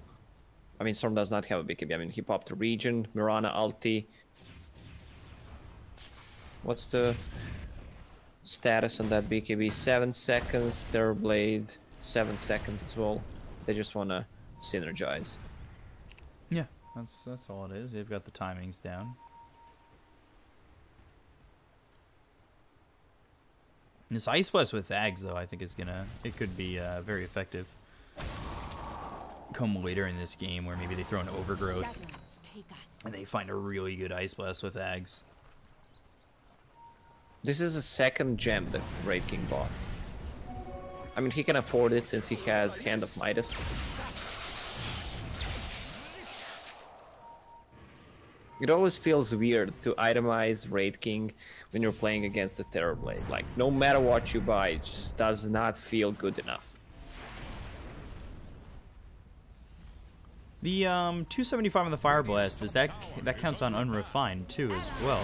I mean, Storm does not have a BKB. I mean, he popped a Regen, Mirana ulti. What's the status on that BKB? 7 seconds. Terrorblade, 7 seconds as well. They just want to synergize. Yeah, that's all it is. They've got the timings down. This Ice Blast with Ags, though, I think is gonna... It could be very effective. Come later in this game, where maybe they throw an Overgrowth Shadows take us. and they find a really good Ice Blast with Ags. This is the second gem that Raid King bought. I mean, he can afford it since he has Hand of Midas. It always feels weird to itemize Raid King when you're playing against the Terrorblade. Like, no matter what you buy, it just does not feel good enough. The 275 on the Fire Blast, does that counts on Unrefined too as well,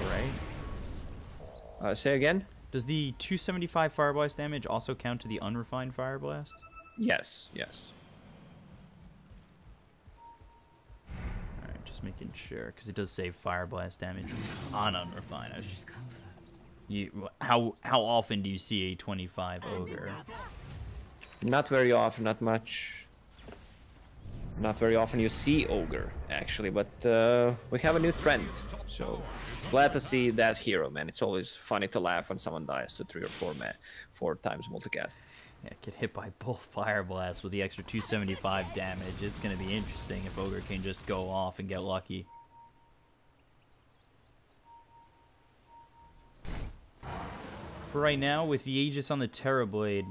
right? Say again? Does the 275 Fire Blast damage also count to the Unrefined Fire Blast? Yes, yes. Alright, just making sure, because it does save Fire Blast damage on Unrefined. I was just... How often do you see a 25 Ogre? Not very often, not much. Not very often you see Ogre, actually, but we have a new trend. So, glad to see that hero, man. It's always funny to laugh when someone dies to 3 or 4 times multicast. Yeah, get hit by both Fire Blasts with the extra 275 damage. It's going to be interesting if Ogre can just go off and get lucky. For right now, with the Aegis on the Terrorblade,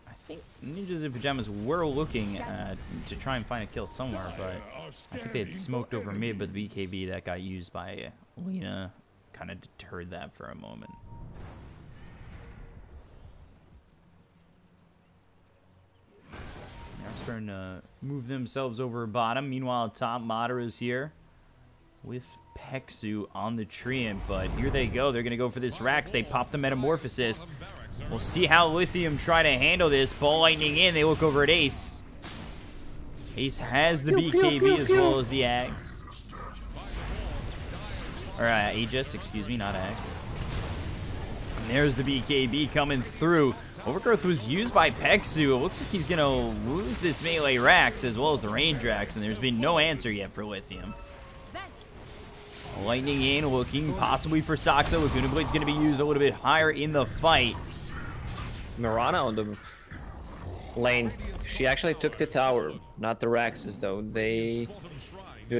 I think Ninjas in Pyjamas were looking to try and find a kill somewhere, but I think they had smoked over mid, but the BKB that got used by Lena kind of deterred that for a moment. They're starting to move themselves over bottom. Meanwhile, top Madara is here with Peksu on the Treant, but here they go. They're going to go for this Rax. They pop the Metamorphosis. We'll see how Lithium try to handle this. Ball lightning in. They look over at Ace. Ace has the BKB as well as the Ags. Or Aegis, excuse me, not Ags. And there's the BKB coming through. Overgrowth was used by Peksu. It looks like he's going to lose this melee Rax as well as the range Rax, and there's been no answer yet for Lithium. Lightning in, looking possibly for Saksa. Laguna Blade's going to be used a little bit higher in the fight. Mirana on the lane. She actually took the tower, not the Raxes though. Do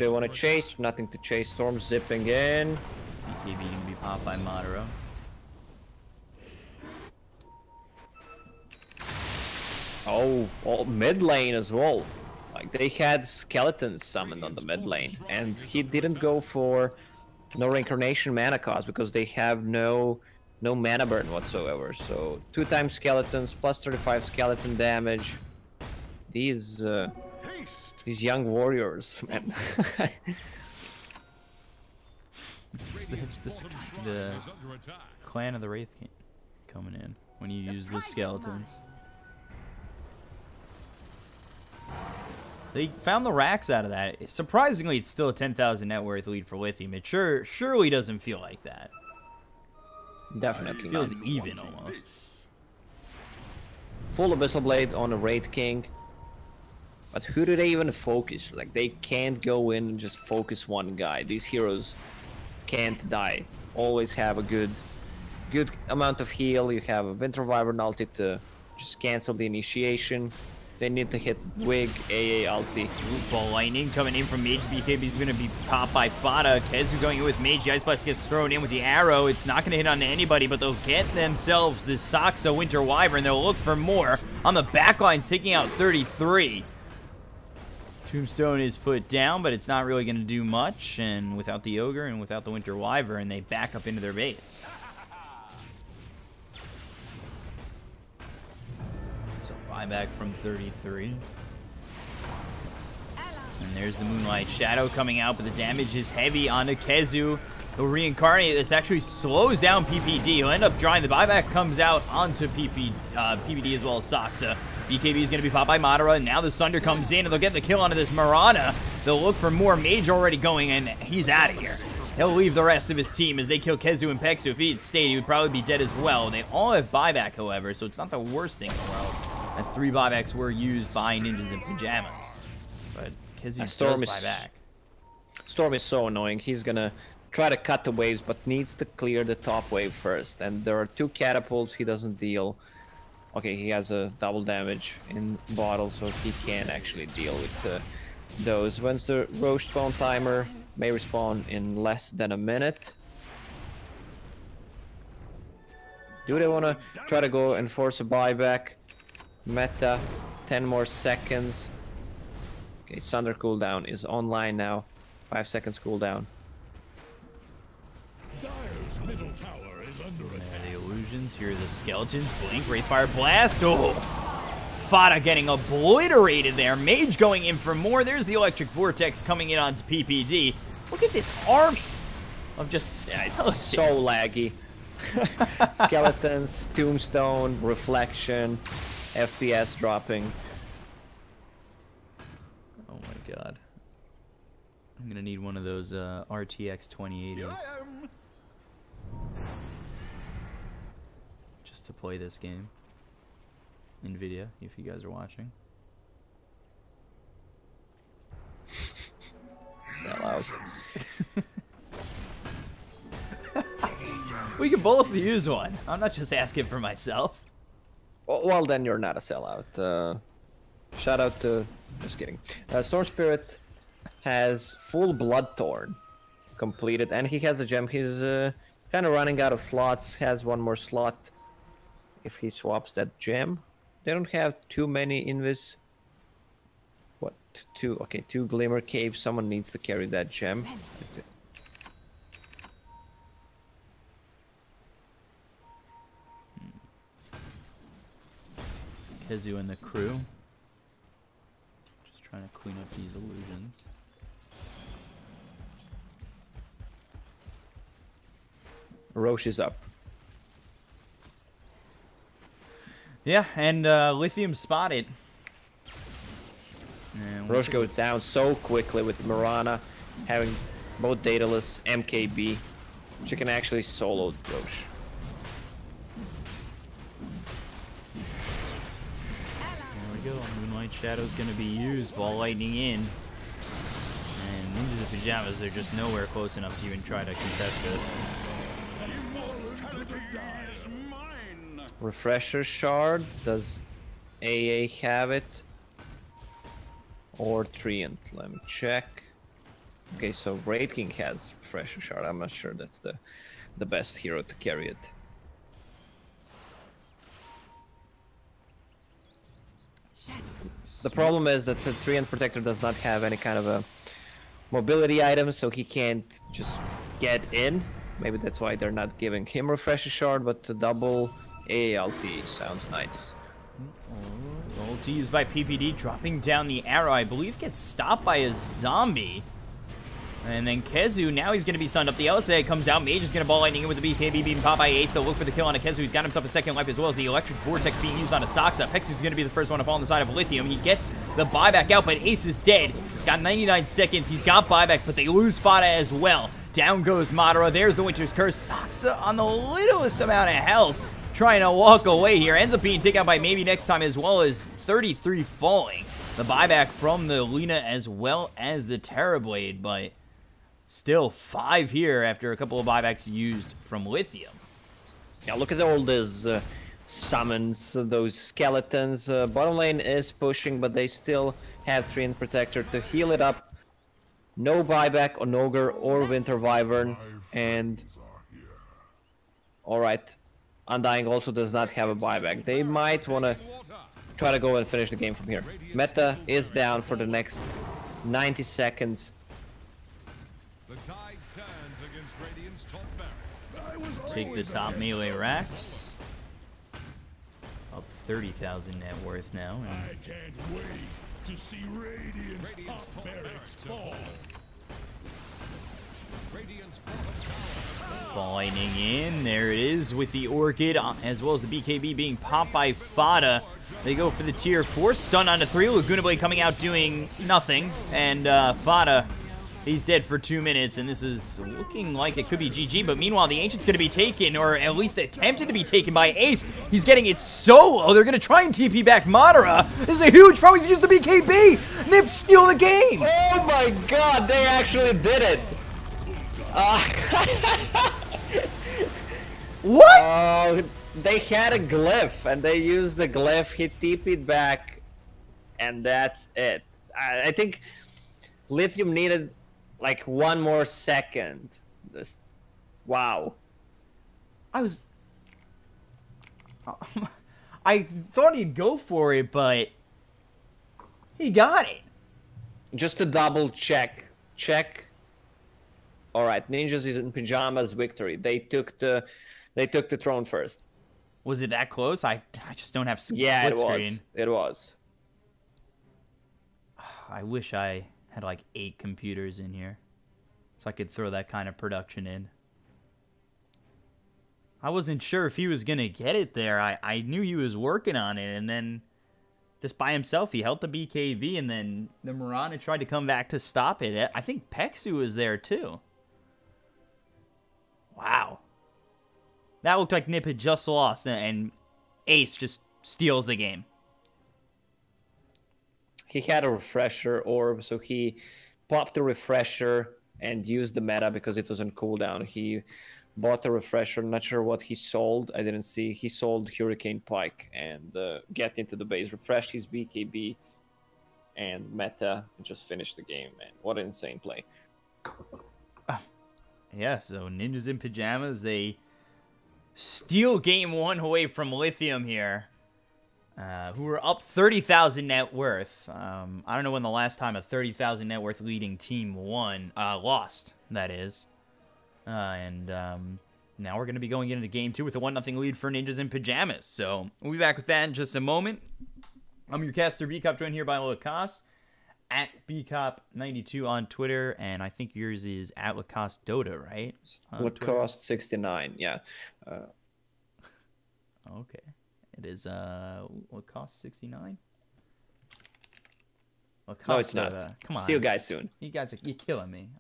they want to chase? Nothing to chase. Storm zipping in. BKB going to be popped by Madara. Oh, mid lane as well. Like, they had skeletons summoned on the mid lane, and he didn't go for no reincarnation mana cost because they have no mana burn whatsoever. So 2 times skeletons plus 35 skeleton damage. These young warriors, man. it's the clan of the Wraith King coming in when you use the skeletons. They found the Rax out of that. Surprisingly, it's still a 10,000 net worth lead for Lithium. It surely doesn't feel like that. Definitely It feels not. even almost. Full Abyssal Blade on a Wraith King. But who do they even focus? Like, they can't go in and just focus one guy. These heroes can't die. Always have a good amount of heal. You have a Winter Wyvern ulti to just cancel the initiation. They need to hit Wig, AA, ulti. Ball lightning coming in from Mage. BKB's going to be popped by Fada. Kezu going in with Mage. The Ice Blast gets thrown in with the arrow. It's not going to hit on anybody, but they'll get themselves this Saksa Winter Wyvern. They'll look for more. On the back lines, taking out 33. Tombstone is put down, but it's not really going to do much. And without the Ogre and without the Winter Wyvern, they back up into their base. So buyback from 33. And there's the Moonlight Shadow coming out, but the damage is heavy onto Kezu. He'll reincarnate. This actually slows down PPD. He'll end up drawing. The buyback comes out onto PPD as well as Saksa. BKB is going to be popped by Madara, and now the Sunder comes in, and they'll get the kill onto this Mirana. They'll look for more. Mage already going, and he's out of here. He'll leave the rest of his team as they kill Kezu and Pexu. If he had stayed, he would probably be dead as well. They all have buyback, however, so it's not the worst thing in the world, as 3 buybacks were used by Ninjas in Pyjamas. But Kezu does buy back. Storm is so annoying. He's going to try to cut the waves, but needs to clear the top wave first. And there are 2 catapults he doesn't deal. Okay, he has a double damage in bottle, so he can actually deal with those. Once the Roche spawn timer may respawn in less than a minute. Do they want to try to go and force a buyback? Meta, 10 more seconds. Okay, Sunder cooldown is online now. 5 seconds cooldown. Dire's middle tower is under attack. There are the illusions. Here are the skeletons. Blink, Wraithfire Blast. Oh! Fada getting obliterated there. Mage going in for more. There's the Electric Vortex coming in onto PPD. Look at this army of just skeletons. It's so laggy. Skeletons, Tombstone, Reflection, FPS dropping. Oh my god. I'm gonna need one of those RTX 2080s. Just to play this game. NVIDIA, if you guys are watching. Sell out. We can both use one. I'm not just asking for myself. Well, then you're not a sellout. Shout out to... Just kidding. Storm Spirit has full Bloodthorn completed, and he has a gem. He's kind of running out of slots. Has one more slot if he swaps that gem. They don't have too many invis. What? 2? Okay, 2 Glimmer Caves. Someone needs to carry that gem. Kezu and the crew. Just trying to clean up these illusions. Roche is up. Yeah, and Lithium spotted. Roche goes down so quickly with Mirana having both Daedalus, MKB. She can actually solo Roche. There we go. Moonlight Shadow's going to be used. Ball lightning in. And Ninjas of Pyjamas, they're just nowhere close enough to even try to contest this. Refresher Shard. Does AA have it? Or Treant? Let me check. Okay, so Raid King has Refresher Shard. I'm not sure that's the best hero to carry it. The problem is that the Treant Protector does not have any kind of a mobility item, so he can't just get in. Maybe that's why they're not giving him Refresher Shard, but the double ALT sounds nice. Ulti used by PPD, dropping down the arrow. I believe gets stopped by a zombie. And then Kezu, now he's going to be stunned up. The LSA comes out. Mage is going to ball lightning in with the BKB being popped by Ace. They'll look for the kill on a Kezu. He's got himself a second life as well as the Electric Vortex being used on a Saksa. Pexu's going to be the first one to fall on the side of Lithium. He gets the buyback out, but Ace is dead. He's got 99 seconds. He's got buyback, but they lose Fada as well. Down goes Madara. There's the Winter's Curse. Saksa on the littlest amount of health, trying to walk away here. Ends up being taken out by maybe next time, as well as 33 falling. The buyback from the Lina as well as the Terrorblade, but still 5 here after a couple of buybacks used from Lithium. Yeah, look at all this summons those skeletons. Bottom lane is pushing, but they still have Treant Protector to heal it up. No buyback on Ogre or Winter Wyvern, and alright, Undying also does not have a buyback. They might want to try to go and finish the game from here. Meta is down for the next 90 seconds. The tide turns against Radiant's top barracks. Take the top melee racks. Up 30,000 net worth now. And I can't wait to see Radiant's top barracks fall. Radiant's bottom tower has fallen. Lightning in. There it is with the Orchid, as well as the BKB being popped by Fada. They go for the tier 4. Stun onto 3. Laguna Blade coming out doing nothing. And Fada, he's dead for 2 minutes. And this is looking like it could be GG. But meanwhile, the Ancient's going to be taken, or at least attempted to be taken by Ace. He's getting it solo. They're going to try and TP back Madara. This is a huge problem. He's used the BKB. Nips steal the game. Oh my god, they actually did it! What? They had a glyph, and they used the glyph. He TP'd back, and that's it. I think Lithium needed like 1 more second. Wow. I thought he'd go for it, but he got it. Just to double check. All right, Ninjas is in Pyjamas victory. They took the throne first. Was it that close? I just don't have Yeah, it split was. screen. It was. I wish I had like 8 computers in here, so I could throw that kind of production in. I wasn't sure if he was gonna get it there. I knew he was working on it, and then just by himself he held the BKB, and then the Mirana tried to come back to stop it. I think Pexu was there too. Wow. That looked like Nip had just lost, and Ace just steals the game. He had a refresher orb, so he popped the refresher and used the meta because it was on cooldown. He bought the refresher, not sure what he sold. I didn't see. He sold Hurricane Pike and get into the base, refreshed his BKB, and meta, and just finished the game, man. What an insane play. Yeah, so Ninjas in Pyjamas, they steal game 1 away from Lithium here, who were up 30,000 net worth. I don't know when the last time a 30,000 net worth leading team lost, that is. Now we're going to be going into game 2 with a 1-0 lead for Ninjas in Pyjamas. So we'll be back with that in just a moment. I'm your caster Bkop, joined here by Lacoste at Bkop92 on Twitter, and I think yours is at Lacoste Dota, right? Lacoste69, yeah. Okay. It is Lacoste69? Lacoste No, it's not. Dota. Come on. See you guys soon. You're killing me.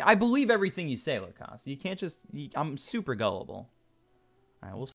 I believe everything you say, Lacoste. You can't just... I'm super gullible. Alright, we'll